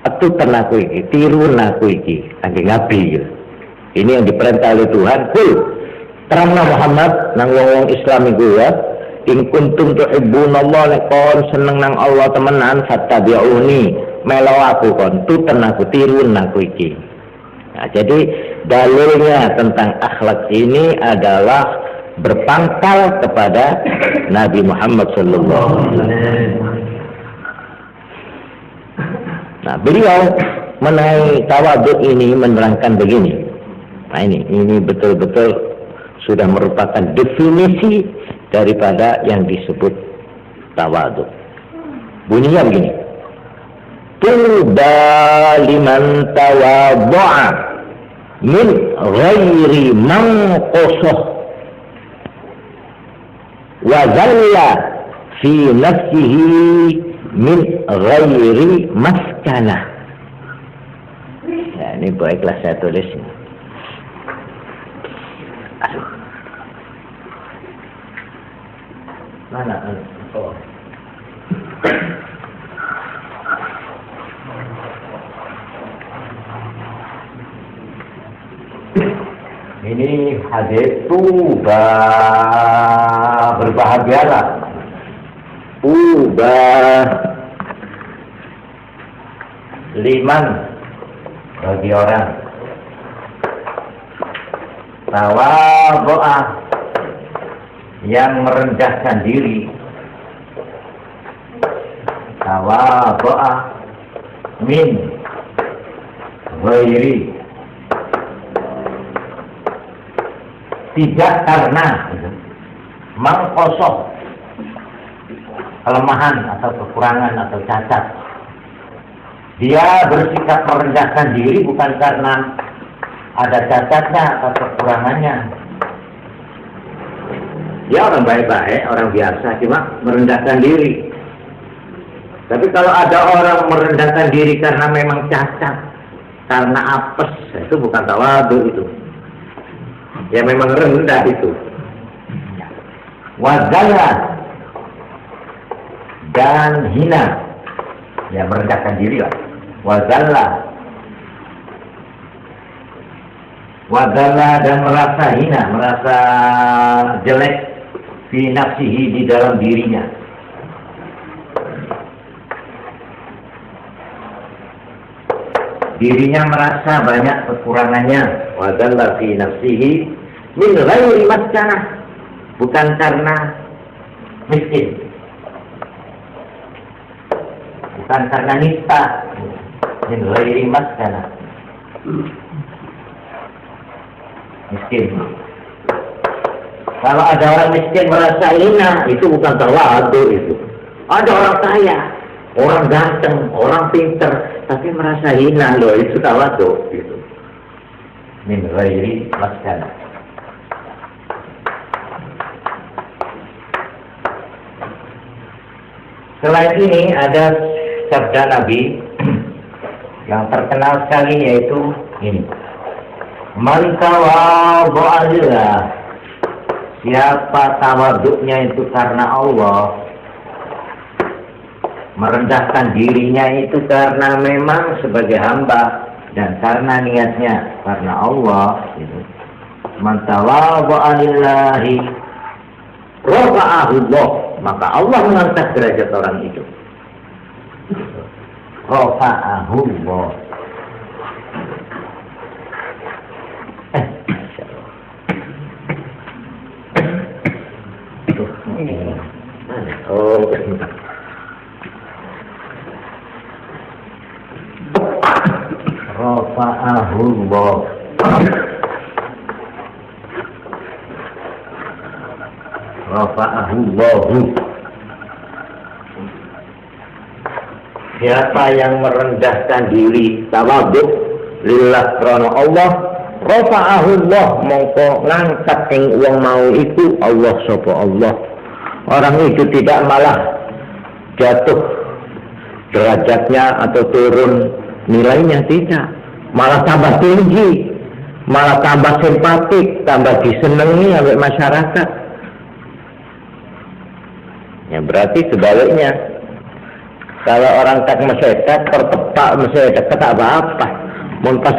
[SPEAKER 1] atuh tenaku iki, tiru naku iki, Kanjeng Nabi. Ini yang diperintah oleh Tuhan. Qul, terangna Muhammad nang wong-wong Islam iku, ya. In kuntum tuhibbunallaha, nek kon seneng nang Allah temenan, fattabi'uni, melo aku kon, tuten aku, tiru naku iki. Nah, jadi dalilnya tentang akhlak ini adalah berpangkal kepada Nabi Muhammad sallallahu alaihi wasallam. Nah, beliau mengenai tawadhu ini menerangkan begini. Nah, ini betul-betul sudah merupakan definisi daripada yang disebut tawadhu. Bunyinya begini. Tuba liman tawadhu'a min ghairi manqusah wa zalla fi nafsihi min ghairi maskanah. Ya, ini baiklah saya tulis ini. Aduh. Mana? Oh. Ini hadis tuba, berbahagialah. Tuba liman bagi orang tawadhu'a yang merendahkan diri, tawadhu'a min ghairi, tidak karena mangkosok kelemahan atau kekurangan atau cacat. Dia bersikap merendahkan diri bukan karena ada cacatnya atau kekurangannya. Dia orang baik-baik, orang biasa, cuma merendahkan diri. Tapi kalau ada orang merendahkan diri karena memang cacat, karena apes, itu bukan tawadhu itu. Ya memang rendah itu. Wazalla dan hina, ya merendahkan diri lah. Wazalla dan merasa hina, merasa jelek fi nafsihi, di dalam dirinya. Dirinya merasa banyak kekurangannya. Wazalla fi nafsihi min ghairi maskanah, bukan karena miskin, bukan karena nista, min ghairi maskanah, miskin. Kalau ada orang miskin merasa hina, itu bukan tawadhu itu. Ada orang kaya, orang ganteng, orang pinter, tapi merasa hina, loh itu tawadhu itu. Min ghairi maskanah. Selain ini ada sabda Nabi yang terkenal sekali, yaitu ini: man tawadhu'a lillah, siapa tawadhu'nya itu karena Allah, merendahkan dirinya itu karena memang sebagai hamba dan karena niatnya karena Allah, gitu. Man tawadhu'a lillahi rafa'ahu Allah, maka Allah mengangkat derajat orang itu. Rafa'ahu Allah. Oh, rafa'ahu Allah. Rafa'ahu Allah. Siapa yang merendahkan diri, tawadhu lillah karena Allah, rafa'ahu Allah, mongko ngangkat ing wong mau itu Allah sapa Allah. Orang itu tidak malah jatuh derajatnya atau turun nilainya, tidak, malah tambah tinggi, malah tambah simpatik, tambah disenangi oleh masyarakat. Ya berarti sebaliknya, kalau orang tak masyarakat tertepak masyarakat tak apa-apa, muntas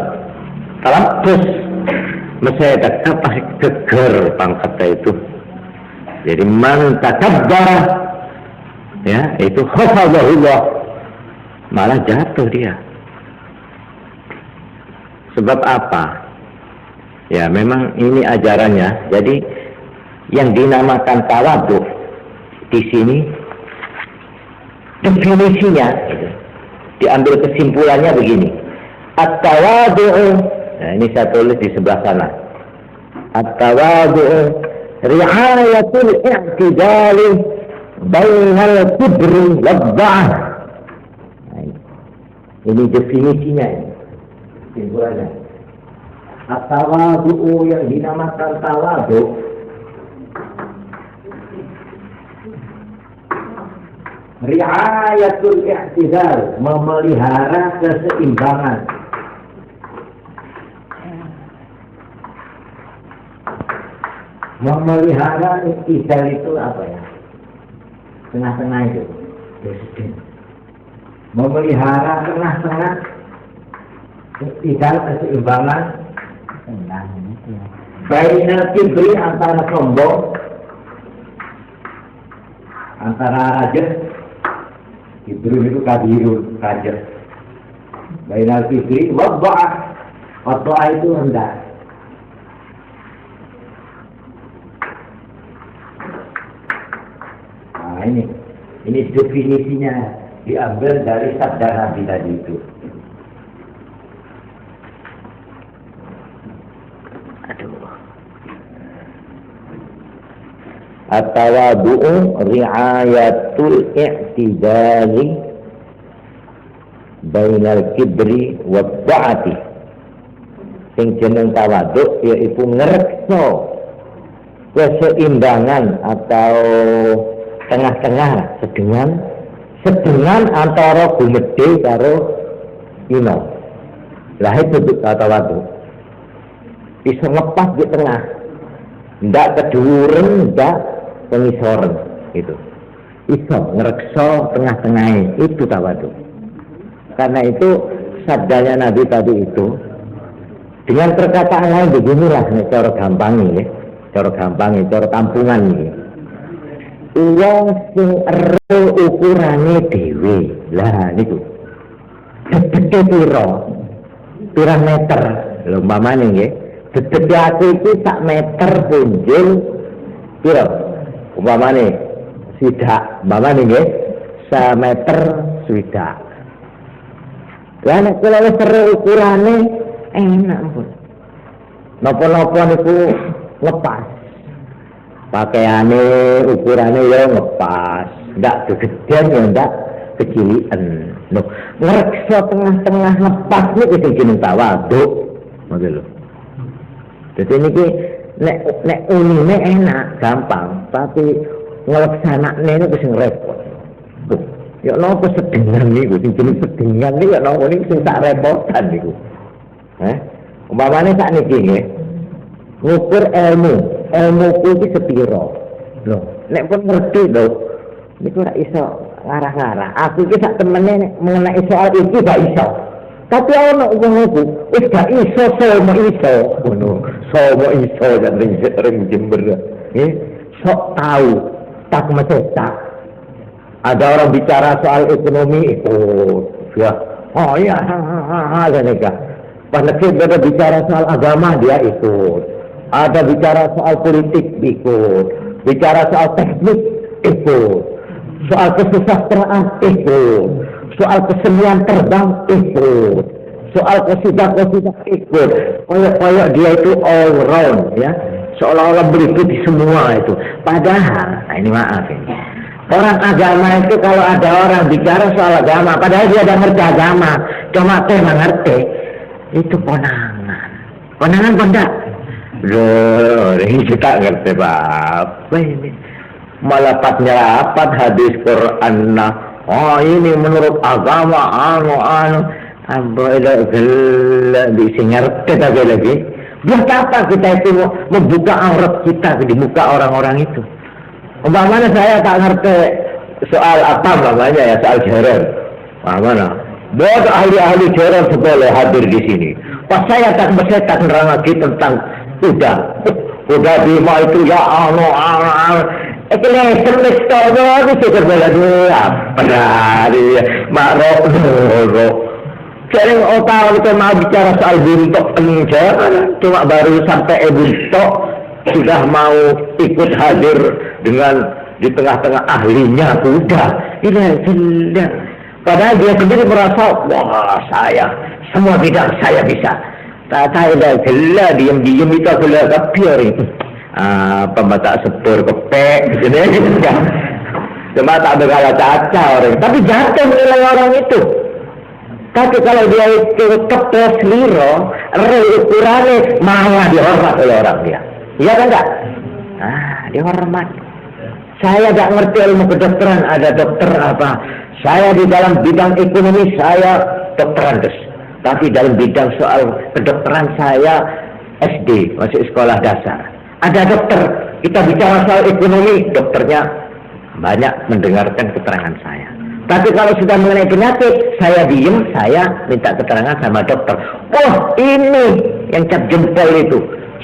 [SPEAKER 1] talabus masyarakat pasti geger pangkatnya itu. Jadi man takabbara, ya itu khafadahullah, malah jatuh dia. Sebab apa? Ya memang ini ajarannya. Jadi yang dinamakan tawadhu di sini definisinya, gitu, diambil kesimpulannya begini: at-tawadhu, nah ini saya tulis di sebelah sana, at-tawadhu ri'ayatul i'tidali bainal kibri wad-dha'f. Ini definisinya, kesimpulannya. At-tawadhu yang dinamakan tawadhu riayatul i'tidal, memelihara keseimbangan. Memelihara i'tidal itu apa ya? Tengah-tengah itu. Memelihara tengah-tengah i'tidal, keseimbangan. Bainal kibri, antara sombong, antara raja. Kibri itu kabirun, raja. Bainal kibri wadda'ah itu rendah. Nah ini definisinya diambil dari sabda Nabi tadi itu. At-tawadhu'u ri'ayatul i'tidali bainal kibri wadda'ati. Sing jeneng tawadhu yaitu ngreksa keseimbangan atau tengah-tengah, sedengan antara gumedhe karo ino. Lah itu tawadhu. Bisa ngepas di tengah. Ndak keduren, ndak pengisoren, itu. Iso ngrekso tengah-tengahnya, itu tawadhu. Karena itu sabdanya Nabi tadi itu dengan perkataan lain beginilah nih, cara gampang ya, cara kampungan nih. Uang sing ero ukurane dhewe. Lah niku. Gedhe pirang meter lho umpamane nggih. Gedhe aku iki sak meter punjul piro? Umpamane swidak, umpamane nggih, 1 meter swidak. Lah nek kula wis ero ukurane enak pun. Napa-napa niku lepas. Pakaiane ukurane ya ngepas, ndak kegedean ya ndak kecilian. Lho, ngrekso tengah-tengah ngepas niku sing jeneng tawadhu. Ngoten lho. Dadi niki nek unine enak, gampang, tapi ngleksanakne niku sing repot. Ya napa sedengan niku sing jeneng sedengan niku ya napa niku sing tak repotan niku. Umpamane sakniki nggih. Ngukur ilmuku iki sepiro. Lho, nek pun ngerti lho, niku ora iso ngarah-ngarah. Aku iki sak temene nek mengenai soal iki gak iso. Tapi ana wong iku wis gak iso ngono. Somo iso dan ring Jember. Sok tahu tak mecetak. Ada orang bicara soal ekonomi ikut. Ya. Oh iya, ha. Pas kita bicara soal agama dia ikut. Ada bicara soal politik ikut, bicara soal teknik ikut, soal kesusastraan ikut, soal kesenian terbang ikut, soal kesidak ikut. Kayak dia itu all round ya, seolah-olah berikuti semua itu. Padahal, nah ini maaf ini, orang agama itu kalau ada orang bicara soal agama, padahal dia udah ngerti agama, cuma ngerti itu konangan benda. Loh, ini kita ngerti apa ini? Malapatnya apa hadis Quran? Oh ini menurut agama Ambil bisa ngerti tapi lagi. Buat apa kita itu membuka aurat kita di muka orang-orang itu? Umpamanya saya tak ngerti soal apa namanya ya, soal jaran. Mana? Buat ahli-ahli jaran boleh hadir di sini. Pas saya tak nerang lagi tentang kuda bima itu ya semes todo itu berbeda apa dari makro sering otak itu mau bicara soal buntok penjara cuma baru sampai buntok sudah mau ikut hadir dengan di tengah-tengah ahlinya kuda ini sudah padahal dia sendiri merasa wah saya semua bidang saya bisa. Tak ada gila diam-diam itu gila kapior itu. Pembatak sepur kepek gitu kan. Cuma tak ada kalah caca orang. Tapi jatuh nilai orang itu. Tapi kalau dia itu kepes liro, ukurannya malah dihormat oleh orang dia. Iya kan enggak? Dihormat. Saya nggak ngerti ilmu kedokteran, ada dokter apa? Saya di dalam bidang ekonomi saya dokteran terus. Tapi dalam bidang soal kedokteran saya SD, masih sekolah dasar. Ada dokter, kita bicara soal ekonomi, dokternya banyak mendengarkan keterangan saya. Tapi kalau sudah mengenai penyakit, saya diem, saya minta keterangan sama dokter. Oh, ini yang cap jempol itu,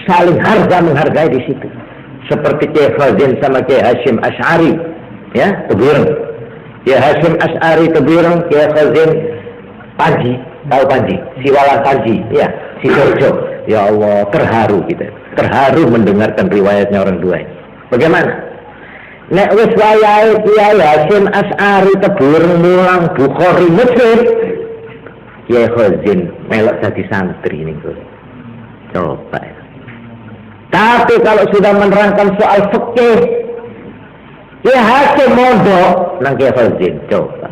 [SPEAKER 1] saling harga menghargai di situ. Seperti Kiai Khazin sama Kiai Hashim Asy'ari, ya, Tebuireng. Kiai Hashim Asy'ari Tebuireng, Kiai Khazin Panji, tahu Panji, Siwalan Panji, ya, si Sorjo. Ya Allah, terharu kita, terharu mendengarkan riwayatnya orang dua ini. Bagaimana? Nek wis wayahe Kiai Hashim Asy'ari Tebuireng mulang Bukhari Muslim, Kiai Khazin melok dadi santri niku. Coba. Tapi kalau sudah menerangkan soal fikih, ya Hashim mondok nang Kiai Khazin. Coba.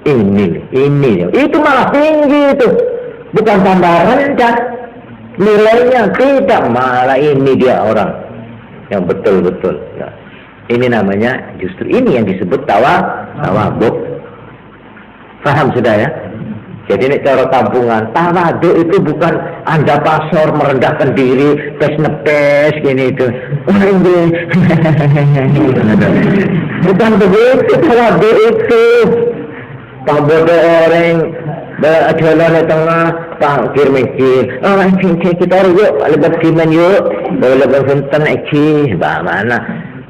[SPEAKER 1] Ini. Itu malah tinggi itu. Bukan tambah rendah. Nilainya tidak, malah ini dia orang yang betul-betul. Nah, ini namanya justru ini yang disebut tawadhu. Paham sudah ya? Jadi ini cara kampungan, tawadhu itu bukan Anda pasor merendahkan diri, nepes gini itu. Bukan begitu tawadhu itu. Pambodo orang jalan di tengah, pangkir mikir. Kita yuk, lebat kiman yuk, lebat senten bagaimana?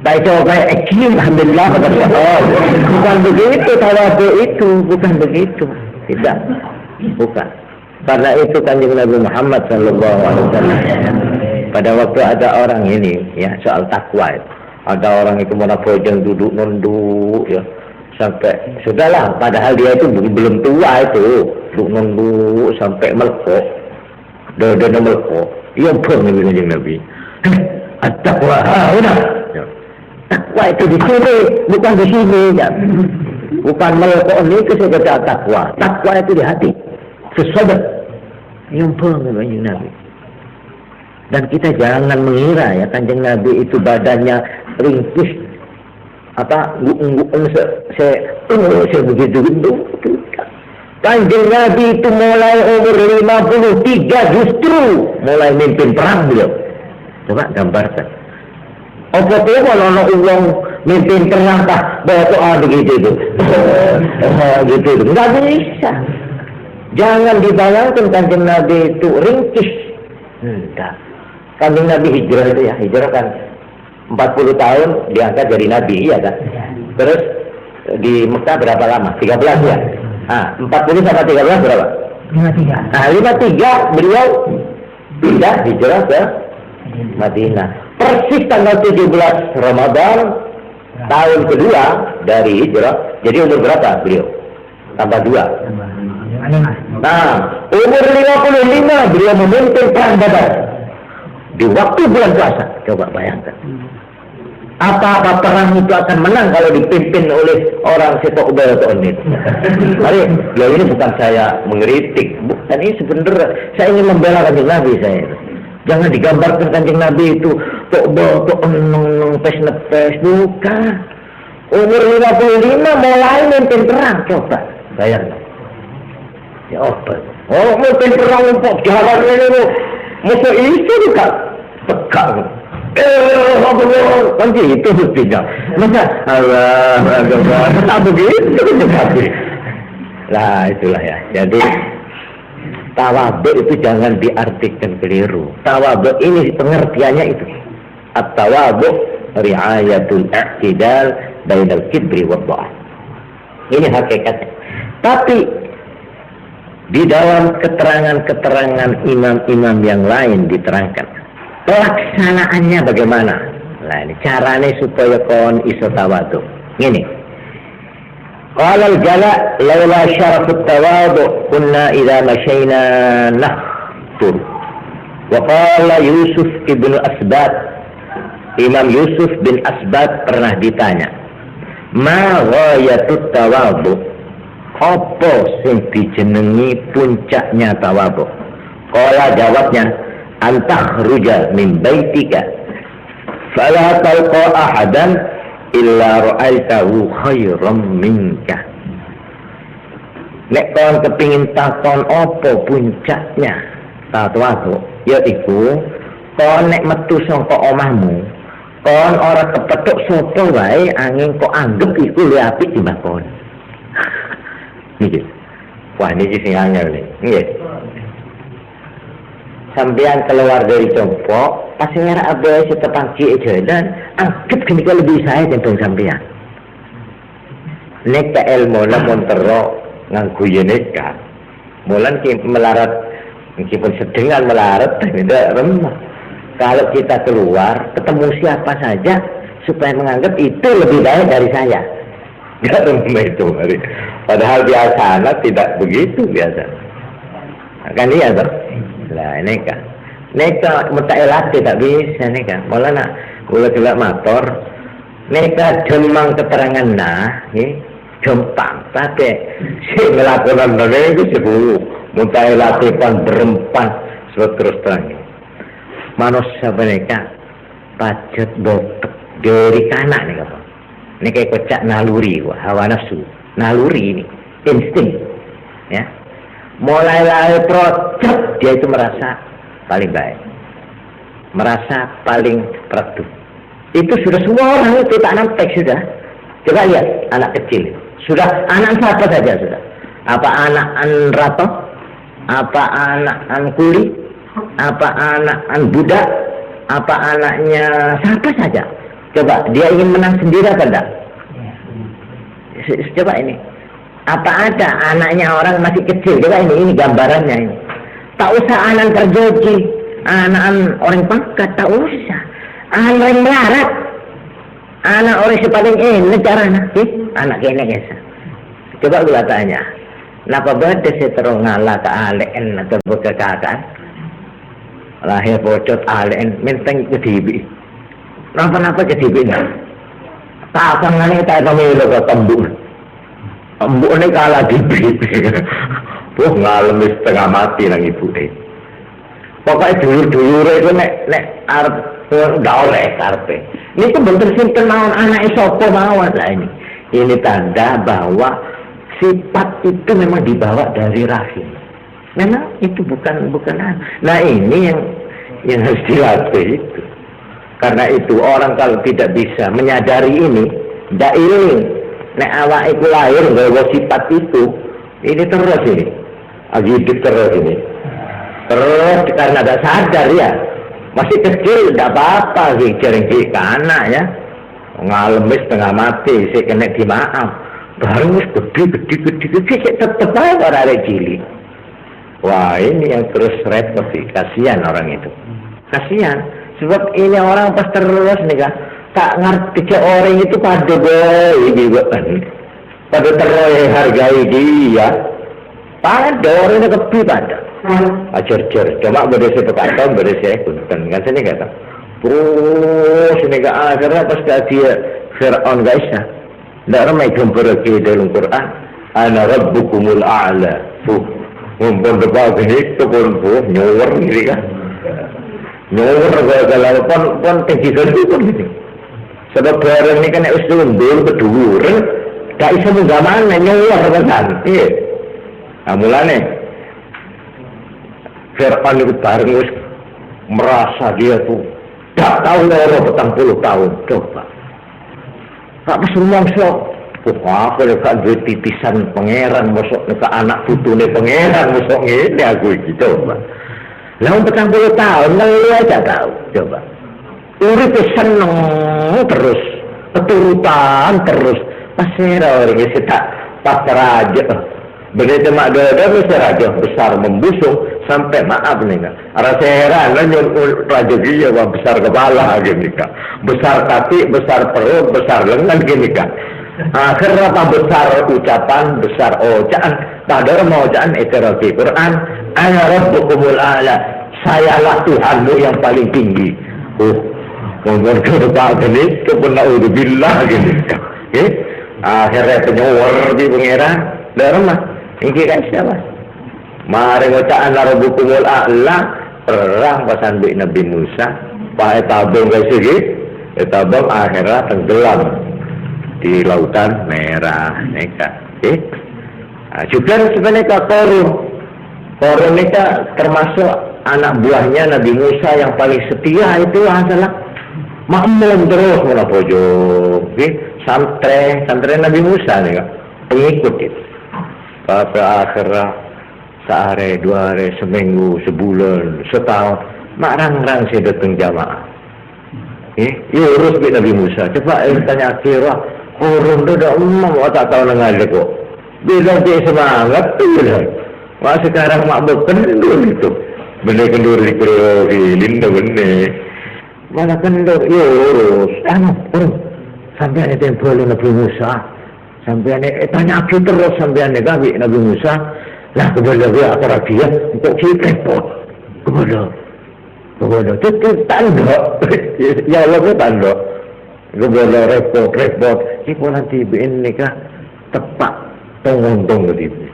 [SPEAKER 1] Baik coba alhamdulillah. Bukan begitu tawadhu itu, bukan begitu. Tidak, bukan. Karena itu Kanjeng Nabi Muhammad SAW pada waktu ada orang ini, ya, soal takwa itu. Ada orang itu mana bojeng duduk nunduk, ya, sampai sudahlah. Padahal dia itu belum tua itu, duduk nunduk sampai melekok, dada melekok. Iya benar Kanjeng Nabi. At-taqwa udah. Takwa itu di sini, bukan di sini, ya. Bukan melekok ini itu sekedar takwa. Takwa itu di hati. Sesobat. Nyumpul Kanjeng Nabi. Dan kita jangan mengira ya Kanjeng Nabi itu badannya ringkis. Saya begitu. Kanjeng Nabi itu mulai umur 53 justru mulai mimpin perang beliau. Coba gambarkan. Apa tuh kalau uang mimpin perang tak bawa begitu itu, gitu itu nggak bisa. Jangan dibayangkan Kanjeng Nabi itu ringkis. Enggak. Kanjeng Nabi hijrah itu ya, hijrah kan 40 tahun diangkat jadi Nabi, iya kan? Terus di Mekah berapa lama? 13 ya? 40 sama 13 berapa? 53. 53 beliau pindah hijrah ke Madinah. Persis tanggal 17 Ramadan tahun kedua dari hijrah. Jadi umur berapa beliau? Tambah 2. Nah, umur 55 beliau memimpin perang Badar. Di waktu bulan puasa. Coba bayangkan. Apa perang itu akan menang kalau dipimpin oleh orang sepak bola atau ini? Mari, ya ini bukan saya mengkritik, bukan, ini sebenarnya saya ingin membela Kanjeng Nabi saya. Jangan digambarkan Kanjeng Nabi itu tok pes nepes, bukan. Umur 55 mulai mimpin perang, coba bayangkan. Ya apa? Oh, mimpin perang untuk jalan ini, musuh itu juga tegak. Kan itu mestinya. Masa Allah, tak begitu tapi. Lah itulah ya. Jadi tawadhu itu jangan diartikan keliru. Tawadhu ini pengertiannya itu. At-tawadhu ri'ayatul i'tidal bainal kibri wad dha'f. Ini hakikatnya. Tapi di dalam keterangan-keterangan imam-imam yang lain diterangkan pelaksanaannya bagaimana. Nah ini caranya supaya kon iso tawadhu. Ini qala al-jala laula syarafut tawadhu kunna idza masyayna nahtur. Wa qala Yusuf ibn Asbat, Imam Yusuf bin Asbat pernah ditanya, ma ghayatut tawadhu, apa sing dijenengi puncaknya tawadhu? Qala jawabnya, antakhruja min baitika fala talqa ahadan illa ra'aitahu khairan minka. Nek kon kepingin takon apa puncaknya tawadhu, yaiku kon nek metu saka omahmu, kon ora kepethuk sapa wae angin kok anggap iku luwih apik timbang kon. Niki. Wah niki sing angel nih. Nggih. Sampeyan keluar dari Compok, pas ngira abe setepang cie jalan, anggap gini lebih saya tentang sampeyan. Nek ilmu lamun tero nganggo yeneka. Mulan ki melarat meskipun sedengan melarat tidak remah. Kalau kita keluar ketemu siapa saja supaya menganggap itu lebih baik dari saya. Enggak remah itu hari. Padahal biasa tidak begitu biasa. Kan iya toh? Lah neka. Neka mutaelat tidak bisa neka. Mula nak gula motor neka jemang keterangan nah, gampang. Tapi si melakukan mereka itu sebelum mutaelat kan berempat terus terang. Manusia mereka pacet botek dari kanak nih apa? Ini kayak kocak naluri, hawa nafsu, naluri ini, insting, ya. Mulai lahir procet dia itu merasa paling baik, merasa paling perdu. Itu sudah semua orang itu tak nampak sudah. Coba lihat anak kecil, sudah anak siapa saja sudah. Apa anak Rato, apa anak Kuli, apa anak budak, apa anaknya siapa saja. Coba dia ingin menang sendiri apa enggak? Coba ini. Apa ada anaknya orang masih kecil? Coba ini gambarannya ini. Tak usah anak terjoji, anak orang pangkat, tak usah. Anak orang melarat, anak orang sepaling ini cara anak kene kesa. Coba gua tanya, kenapa bade setero ngalah ke alen atau berkekakan? Lahir bocot alen, menteng ke dibi. Napa-napa kedipin tak akan ngani tak pemilu ke tembuk ini kalah dibit ngalami setengah mati nang ibu pokoknya dulur-dulur itu nek arep nggak oleh karpe ini tuh bentuk simpen mawon anak isopo mawon lah ini tanda bahwa sifat itu memang dibawa dari rahim memang itu bukan nah ini yang harus dilatih itu. Karena itu orang kalau tidak bisa menyadari ini, tidak iling, nek awak itu lahir bahwa sifat itu, ini terus ini, hidup terus ini, terus karena tidak sadar ya, masih kecil tidak apa-apa sih, jaring ke anak ya, ngalamis setengah mati, saya kena dimaaf, baru gede, tetap aja orang ada cilik. Wah ini yang terus repot sih, kasihan orang itu, kasihan. Sebab ini orang pas terus nih kan tak ngerti orang itu pada boy pada terus hargai dia pada orang itu kepi pada ajar cuma berisi pekatong berisi punten kan sini kata terus ini kan akhirnya pas dia Fir'aun guys ya tidak ramai jumpa ke dalam Quran ana rabbukumul a'la mumpun depan ini tu pun nyor ini kan nyor kalau pon tinggi sekali pun ini. Sebab barang ini kan harus diundur berdua, tak bisa menggaman nyor kan? Iya. Mulane Fir'aun itu bareng merasa dia tuh tak tahu loro 40 tahun coba. Tak semua sok. Apa dekat duit titisan pangeran masuk ke anak putune pangeran masuk ngene aku iki coba. Lah 40 tahun lu aja tahu coba. Urip seneng terus, keturutan terus. Pasera orang isi tak pas raja. Begitu mak dada raja besar membusung sampai maaf nih kan. Rasa heran lah raja dia besar kepala gini kan. Besar kaki, besar perut, besar lengan gini kan. Akhirnya apa besar ucapan, besar ojaan. Padahal mau ojaan itu di Quran. Ana rabbukumul a'la. Sayalah Tuhanmu yang paling tinggi. Mungkin kedepan ini kebenar billah gini. Akhirnya penyuwar di pangeran. Dharma, ini kan siapa? Mari ngocaan larabukumul a'la, perang pasan bi Nabi Musa, pakai tabung kayak segi, tabung akhirnya tenggelam di lautan merah, neka. Juga sebenarnya Korun neka termasuk anak buahnya Nabi Musa yang paling setia itu adalah makmum terus mula pojok, santri Nabi Musa nih kak, pengikut itu. Sampai akhirnya sehari, 2 hari, seminggu, sebulan, setahun, marang-rang saya datang jamaah. Urus bi Nabi Musa. Coba tanya akhirah, Korun tu dah tak tahu nengar kok. Bila dia semangat tu bilang, wah sekarang mak berkendur itu. Benda kendur di linda benda. Mana kendur? Urus. Urus. Sampai ada tempel Nabi Musa. Sampai ada tanya aku terus sampai ada gabi Nabi Musa. Lah kepada dia apa dia untuk kita repot. Kepada itu tanda. Ya Allah tanda. Kepada repot. Ibu nanti ini kah tepat tongong ke dia.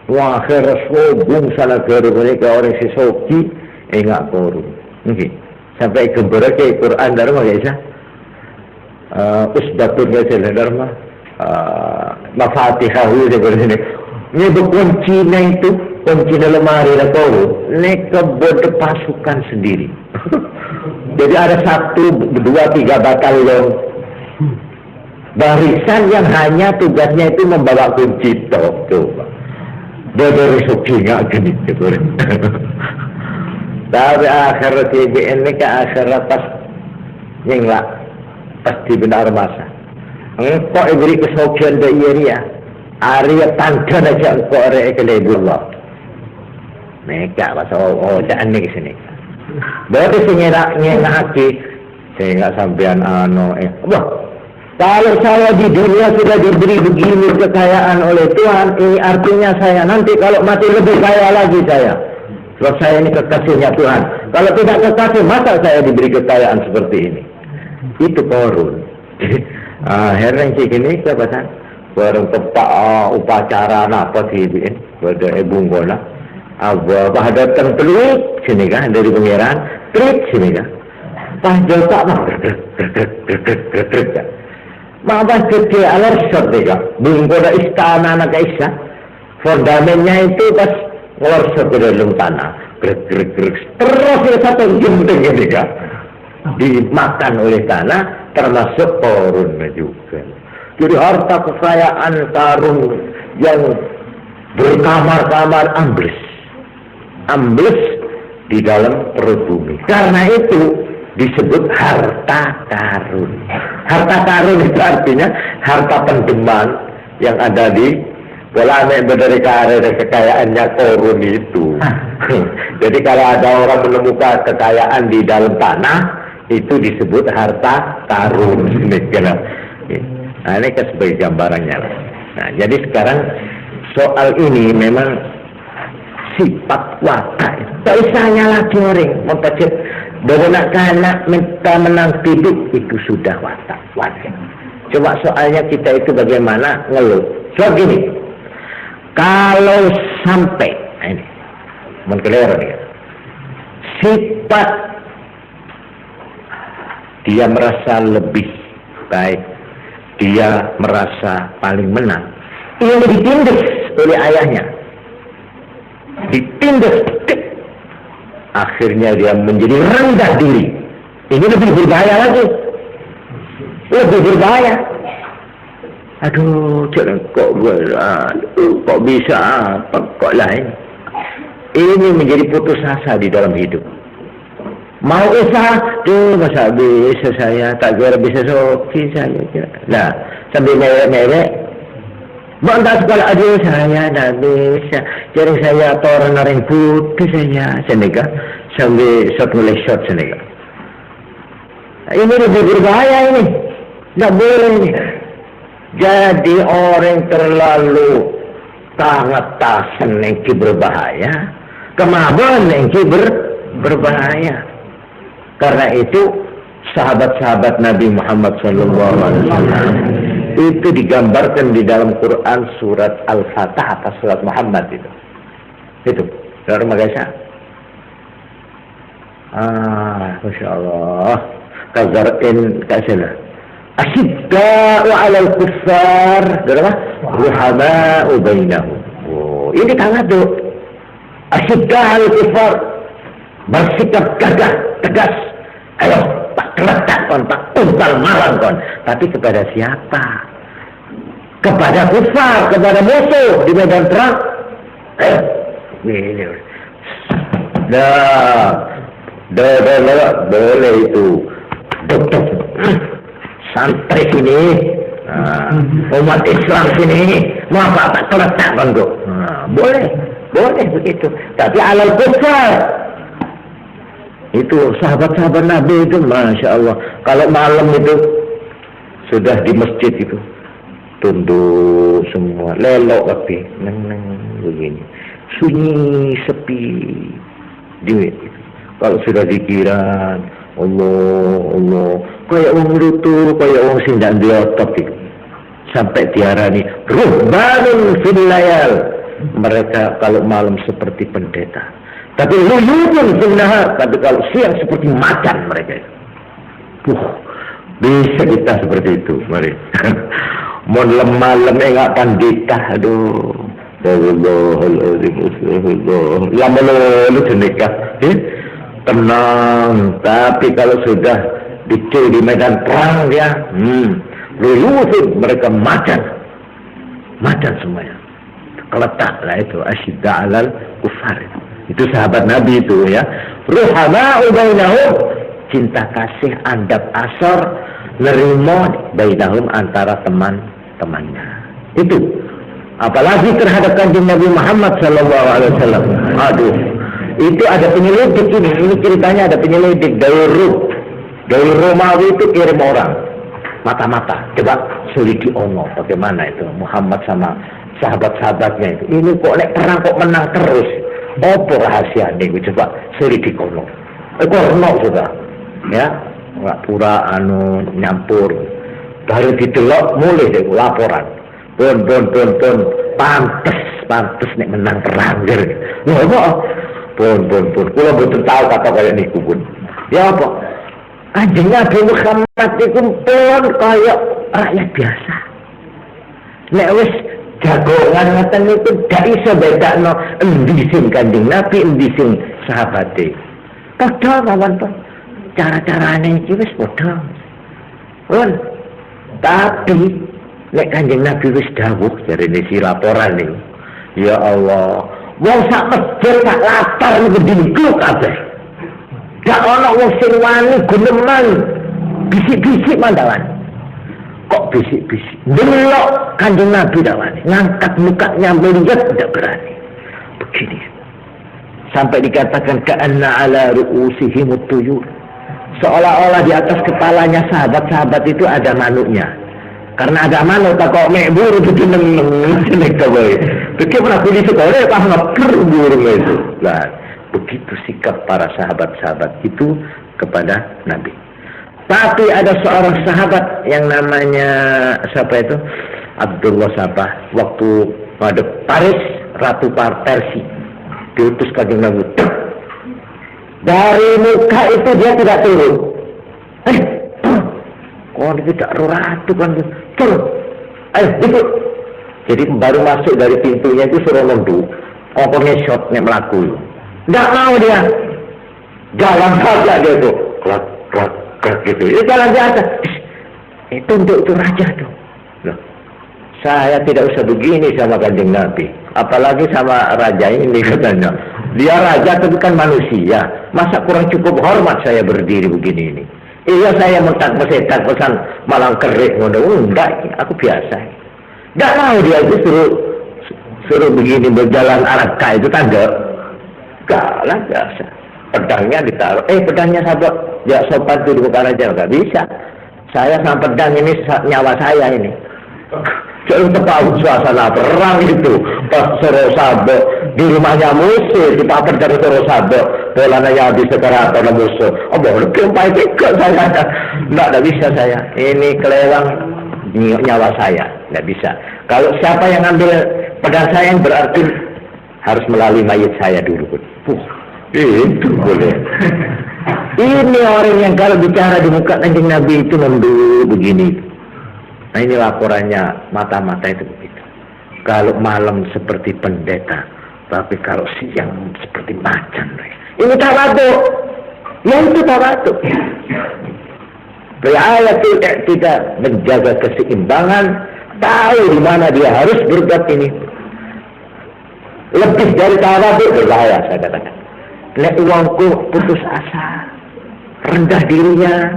[SPEAKER 1] Wah, akhirnya sobung salah garu mereka orang si Soki enggak Korun. Okay. Sampai gembira ke Quran Dharma guys ya. Usbatun guys ya Dharma. Mafatihahu seperti ini. Ini kuncinya itu, kunci lemari lah Korun. Mereka buat pasukan sendiri. Jadi ada 1, 2, 3 batalion barisan yang hanya tugasnya itu membawa kunci coba. Dari suki nggak genit gitu. Tapi akhir TBN ini ke akhir pas nyengla pasti benar masa. Engkau beri kesokian dari dia. Arya tangkan aja engkau arya kelebullah. Mereka pas jangan ni kesini. Berarti nyela hati. Saya nggak sampean wah. Kalau saya di dunia sudah diberi begini kekayaan oleh Tuhan, ini artinya saya nanti kalau mati lebih kaya lagi saya. Sebab saya ini kekasihnya Tuhan. Kalau tidak kekasih, masa saya diberi kekayaan seperti ini? Itu Korun. Akhirnya kayak gini, siapa kan? Barang tepak upacara apa sih ini? Pada Ibu Ngona. Abah datang peluit sini kan dari pangeran, trik sini kan. Pas jauh mah. Mabah kecil alorsot dia, belum pada istana anak Aisyah. Fondamennya itu pas ngelorsot ke dalam tanah, gerak. Terus ya satu jam begini kan, dimakan oleh tanah, termasuk Korun juga. Jadi harta kekayaan karun yang berkamar-kamar ambles di dalam perut bumi. Karena itu disebut harta karun. Harta karun itu artinya harta pendeman yang ada di Walame dari kekayaannya Korun itu. Jadi kalau ada orang menemukan kekayaan di dalam tanah, itu disebut harta karun. Nah, ini kan sebagai gambarannya. Nah, jadi sekarang soal ini memang sifat watak. Tak usahnya lagi orang mempercet benak-benak minta menang hidup itu sudah watak. Coba soalnya kita itu bagaimana ngeluh. So gini, kalau sampai ini mengkelero dia, sifat dia merasa lebih baik, dia merasa paling menang, ini ditindas oleh ayahnya, ditindas. Akhirnya dia menjadi rendah diri. Ini lebih berbahaya lagi. Lebih berbahaya. Aduh, kok bisa apa kok lain. Ini menjadi putus asa di dalam hidup. Mau usaha, masa bisa saya, tak kira bisa soki saya. Nah, sambil merek-merek, bangga sekolah aja saya dah bisa. Jadi saya orang naring putih saya senega sambil shot mulai shot senega. Ini lebih berbahaya ini. Tak boleh ini. Jadi orang terlalu sangat tasan yang berbahaya. Kemabuan yang berbahaya. Karena itu sahabat-sahabat Nabi Muhammad SAW Itu digambarkan di dalam Quran surat Al-Fatah atau surat Muhammad itu. Itu, surat Al-Maghasa. Masya Allah. Kazar'in kasana. Asyidda'u 'alal kuffar. Berapa? Ruhama'u bainahum. Oh, ini tawadhu. Asyidda'u 'alal kuffar. Bersikap gagah, tegas. Ayo, tak keletak kon, tak untal malang kon. Tapi kepada siapa? Kepada kufar, kepada musuh di medan perang. Ayo, ini. Boleh itu. Dokter, santri sini, umat Islam sini, mau apa tak keletak kon, boleh begitu. Tapi alal kufar. Itu sahabat-sahabat Nabi itu, Masya Allah. Kalau malam itu sudah di masjid itu tunduk semua, lelok tapi neng begini, sunyi sepi. Kalau sudah zikiran, Allah, kayak orang lutur, kayak orang sindang diotot itu. Sampai diarani ruhbanun fil layal. Mereka kalau malam seperti pendeta. Tapi luyubun fil nahar, tapi kalau siang seperti macan mereka. Bisa kita seperti itu, mari. Mau lemah enggak pandita, aduh. Astagfirullahaladzim. Lama lu jenikah, tenang. Tapi kalau sudah di medan perang dia, luyubun, mereka macan semuanya. Keletak lah itu asyidda alal kufar. Itu sahabat Nabi itu ya. Ruhama'u bainahum, cinta kasih andap asar nerimo bainahum antara teman-temannya. Itu. Apalagi terhadap kanjeng Nabi Muhammad sallallahu alaihi wasallam. Aduh. Itu ada penyelidik ini. Ini ceritanya ada penyelidik dari Romawi itu kirim orang mata-mata. Coba selidiki ono bagaimana itu Muhammad sama sahabat-sahabatnya itu. Ini kok perang kok menang terus. Apa rahasia ini? Coba selidiki kono. Kono sudah, ya, nggak pura nyampur. Baru didelok mulai deh laporan. Pun, pantes nek menang perang gitu. Loh apa? Pun. Kalau betul tahu kata kayak niku pun. Ya apa? Kanjeng Nabi Muhammad itu pun kayak rakyat biasa. Nek wis jagongan ngoten niku gak iso bedakno endi sing Kanjeng Nabi, endi sing sahabate. Padha mawon to. Cara-carane iki wis padha. Tapi nek Kanjeng Nabi wis dawuh jarene si laporan niku. Ya Allah, wong sak masjid sak latar niku dinggo kabeh. Gak ana wong sing wani guneman bisik-bisik mandalan. Kok bisik-bisik? Delok Kanjeng Nabi dawane, ngangkat mukanya melihat tidak berani. Begini. Sampai dikatakan ka'anna ala ru'usihim tuyur. Seolah-olah di atas kepalanya sahabat-sahabat itu ada manuknya. Karena ada manuk tak kok mek buru begini nek kawe. Pikir pernah pilih sekolah pas ngeper burung itu. Nah, begitu sikap para sahabat-sahabat itu kepada Nabi. Tapi ada seorang sahabat yang namanya siapa itu? Abdullah Sabah. Waktu pada Paris, Ratu Persia diutus Kanjeng Nabi. Dari muka itu dia tidak turun. Kok tidak ratu kan? Turun. Ayo, duduk. Jadi baru masuk dari pintunya itu suruh nunduk. Pokoknya shot nek melaku. Tidak mau dia. Jalan saja dia itu. Klak gitu. Itu jalan biasa. Itu untuk itu raja tuh. Loh. Saya tidak usah begini sama Kanjeng Nabi. Apalagi sama raja ini katanya. Dia raja tapi kan manusia. Masa kurang cukup hormat saya berdiri begini ini. Iya saya mentak pesan malang kerik. Enggak, aku biasa. Enggak mau dia itu suruh begini berjalan araka itu tangga. Enggak lah biasa. Pedangnya ditaruh. Pedangnya sahabat. Ya sopan tuh bukan aja. Enggak bisa. Saya sama pedang ini nyawa saya ini. Jadi tahu suasana perang itu. Pas Soro Sabo di rumahnya musuh, dipaper dari Soro Sabo, bolananya habis sekarang atau musuh. Oh boleh kempai tiga saya. Tidak bisa saya. Ini kelewang nyawa saya, nggak bisa. Kalau siapa yang ambil pedang saya berarti harus melalui mayat saya dulu. Itu boleh. Ini orang yang kalau bicara di muka Kanjeng Nabi itu nunduk begini. Nah ini laporannya mata-mata itu begitu. Kalau malam seperti pendeta, tapi kalau siang seperti macan. Ini tawadhu. Yang itu tawadhu. Riayatul i'tidal, menjaga keseimbangan, tahu di mana dia harus berbuat ini. Lebih dari tawadhu berbahaya saya katakan. Nek uangku putus asa, rendah dirinya,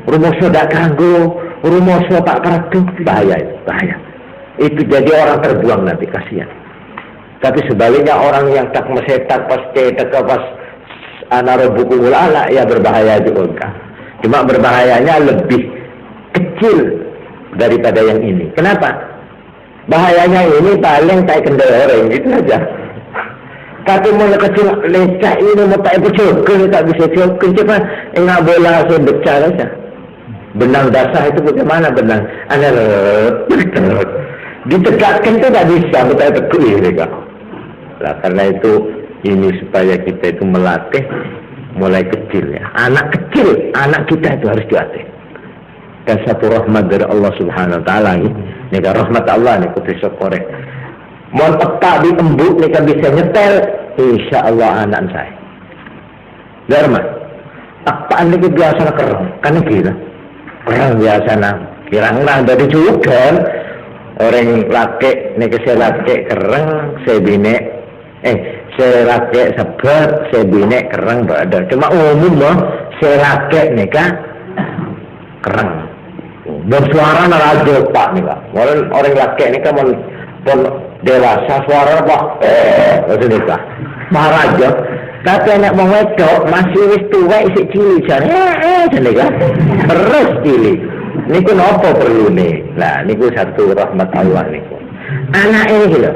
[SPEAKER 1] rumoso dak kanggo, rumoso pak keratu, bahaya itu, bahaya. Itu jadi orang terbuang nanti, kasihan. Tapi sebaliknya orang yang tak mesetak pas cetak pas anaro buku ulala ya berbahaya juga. Cuma berbahayanya lebih kecil daripada yang ini. Kenapa? Bahayanya ini paling kayak kendala orang gitu aja. Tapi mulai kecil lecak ini mau tak bercokol, tak bisa cokol, cuma enggak bola saya becah saja. Benang dasar itu bagaimana benang? Ada ditegakkan itu tak bisa, betul betul mereka. Nah, karena itu ini supaya kita itu melatih mulai kecil ya. Anak kecil, anak kita itu harus dilatih. Dan satu rahmat dari Allah Subhanahu Wa Taala ini, rahmat Allah nih putri sokore. Mau tepat di embuk mereka bisa nyetel, insya Allah anak saya. Dharma, apaan ini biasa kerang, kan gitu. Kerang biasa kirang dari juga orang laki, nih saya laki kerang, saya bine, saya laki sabar, saya bine kerang berada. Cuma umum loh, saya laki nih kan kerang. Bersuara narajo pak nih kan, orang laki nih kan pun dewasa suara apa? Nikah. Maharaja. Tapi anak mau wedok masih wis tuwek isih cilik jane nikah. Terus cilik. Niku napa perlu nih? Nah, niku satu rahmat Allah niku. Anak ini lho.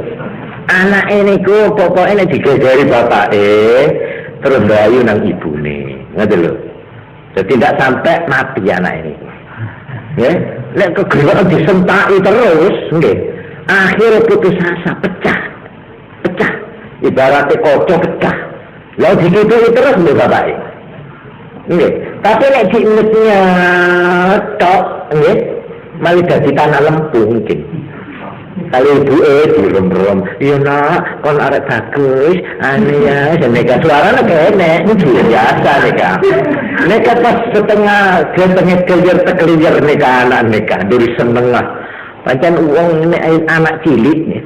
[SPEAKER 1] Anak ini ku pokoknya digegeri bapake terus bayu nang ibune. Ngoten lho. Jadi tidak sampai mati anak ini. Nggih, nek kegelok disentaki terus nggih. Akhirnya putus asa, pecah. Ibaratnya kocok pecah. Lalu dikituin terus nih bapak. Nggih. Tapi nek jinisnya tok, nggih, malah jadi tanah lembu mungkin. Kalau ibu direm-rem, iya nak, kon arek bagus, ane ya, seneka suaranya kene, itu biasa neka. Neka pas setengah kelir neka anak neka, dari seneng lah. Pancen uang ini anak cilik nih.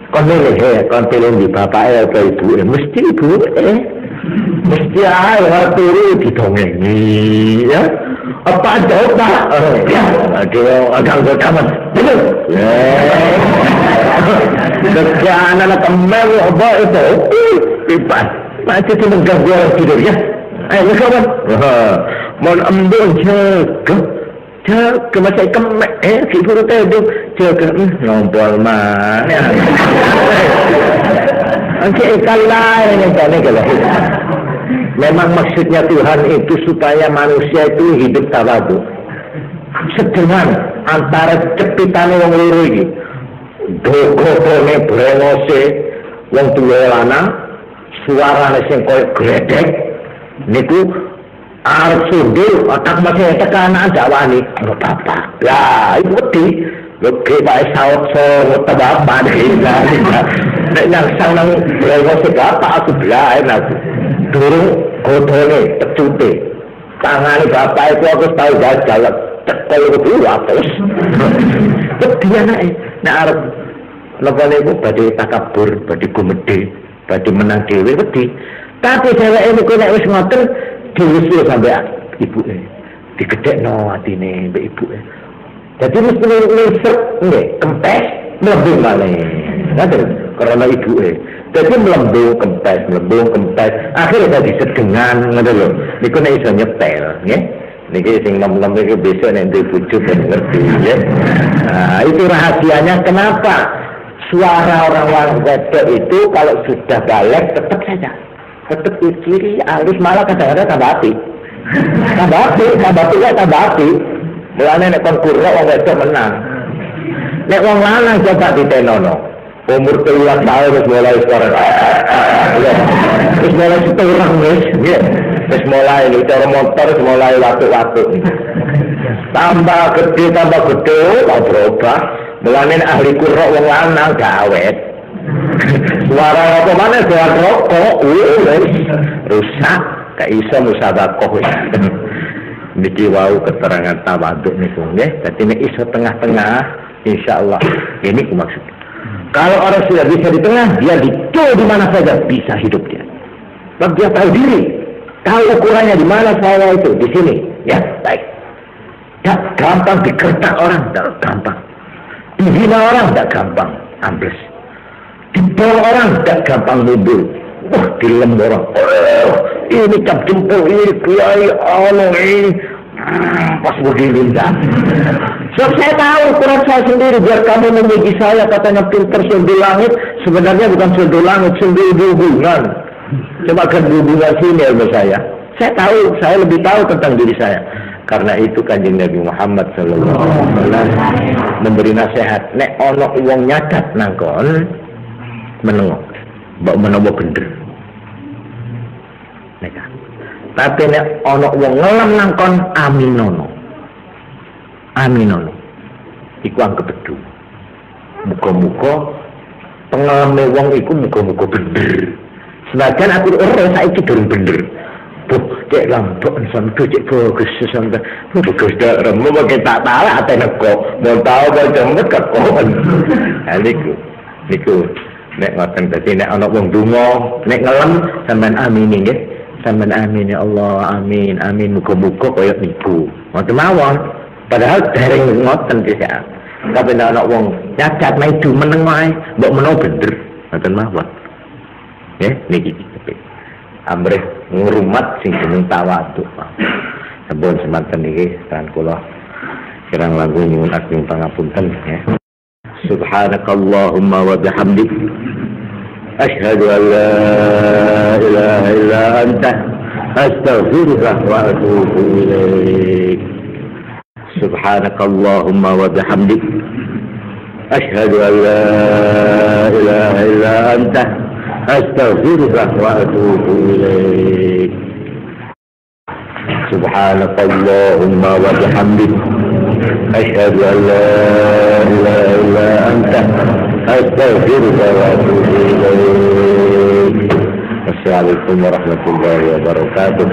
[SPEAKER 1] Kon milih kon pilih di bapak atau ibu mesti ibu mesti waktu itu didongengi ya. Apa jawab pak? Ya, ada anggota mas. Betul. Kerjaan anak kemel apa itu? Pipas. Masih itu mengganggu orang tidur ya. Ayo kawan. Mau ambil jaga. Jaga masih kemek, si guru tadi jaga, ngompol mana? Oke, kali lain yang tadi kalau memang maksudnya Tuhan itu supaya manusia itu hidup tawadhu. Sedengan antara cepitan wong loro iki, dogo-dogone brengose wong tuwa lanang, suarane sing koyo gledek niku arep sundul otak masih tekanan dakwani karo bapak. Lah iku wedi lho bae saut so bapak nek nang sanang lewat bapak aku blae aku durung godhone pecute tangane bapak itu aku tahu gagal cekel kudu terus wedi anake nek arep lepane iku badhe takabur badhe gumedhe badhe menang dhewe wedi tapi dheweke niku nek wis ngoten diusir sampai ibu digedekno atine mbek ibu jadi mesti ngisep nggih kempes mlebu malih ngoten karena ibu jadi melembung kempes akhirnya dadi sedengan ngoten lho niku nek iso nyetel nggih niki sing nom-nom iki besok nek duwe bojo ben ngerti ya nah itu rahasianya kenapa suara orang wedok itu kalau sudah balik tetap saja tetap kiri halus malah kadang-kadang tambah api mulanya nek kon kurang wong wedok menang Nek wong lanang coba ditenono. Umur 13 tahun wis mulai suara. Wis mulai seturang wis, nggih. Wis mulai lho cara motor wis mulai watuk-watuk. Tambah gede tak berubah. Mulane ahli kurok wong lanang gak awet. Suara apa mana suara rokok, rusak, gak iso musabakoh. Niki wau keterangan tawaduk niku nggih. Dadi nek iso tengah-tengah, insyaallah ini maksud. Kalau orang sudah bisa di tengah, dia dicul di mana saja bisa hidup dia. Sebab dia tahu diri, tahu ukurannya di mana saya itu di sini. Ya baik. Tak gampang dikertak orang, tak gampang. Dihina orang, tak gampang ambles. Diborong orang, tak gampang mundur. Wah, dilem orang. Oh, ini cap jempol, ini kiai, ini. Pas begini dah. Sebab saya tahu ukuran saya sendiri. Biar kamu memuji saya katanya pinter surga langit, sebenarnya bukan surga langit, surga hubungan. Coba kan hubungan sini ilmu saya. Saya tahu, saya lebih tahu tentang diri saya. Karena itu Kanjeng Nabi Muhammad sallallahu alaihi wasallam memberi nasihat. Nek ono wong nyadat nangkon menengok, mbok menawa bener. Nek tapi nek ono wong ngelem nangkon aminono. Aminono. Iku anggap bedu. Muga-muga pengeleme wong iku muga-muga bener. Senajan aku ora saiki durung bener. Tuh, cek lambok sampe cek bagus sampe. Bagus dak remo pakai tak tahu atene kok. Mau tahu bacang kok. Niku nek ngoten dadi nek ana wong donga, nek ngelem sampean amini nggih. Sampean amin ya Allah, amin, amin. Muga-muga kaya niku. Ngoten mawon. Padahal dereng ngoten dhisik. Tapi nek ana wong nyacat maju meneng wae, mbok menawa bener. Ngoten mawon. Nggih, niki amrih ngrumat sing jeneng tawaduk. Sampun semanten niki kan kula kirang langkung nyuwun ageng pangapunten ya. Subhanakallahumma wa bihamdik asyhadu an la ilaha illa anta astaghfiruka wa atubu ilaik. Subhanakallahumma wa bihamdik asyhadu an la ilaha illa anta astaghfiruka wa atubu ilaik. Subhanakallahumma wa bihamdik asyhadu an la ilaha illa anta astaghfiruka wa atubu ilaik. Wassalamualaikum warahmatullahi wabarakatuh.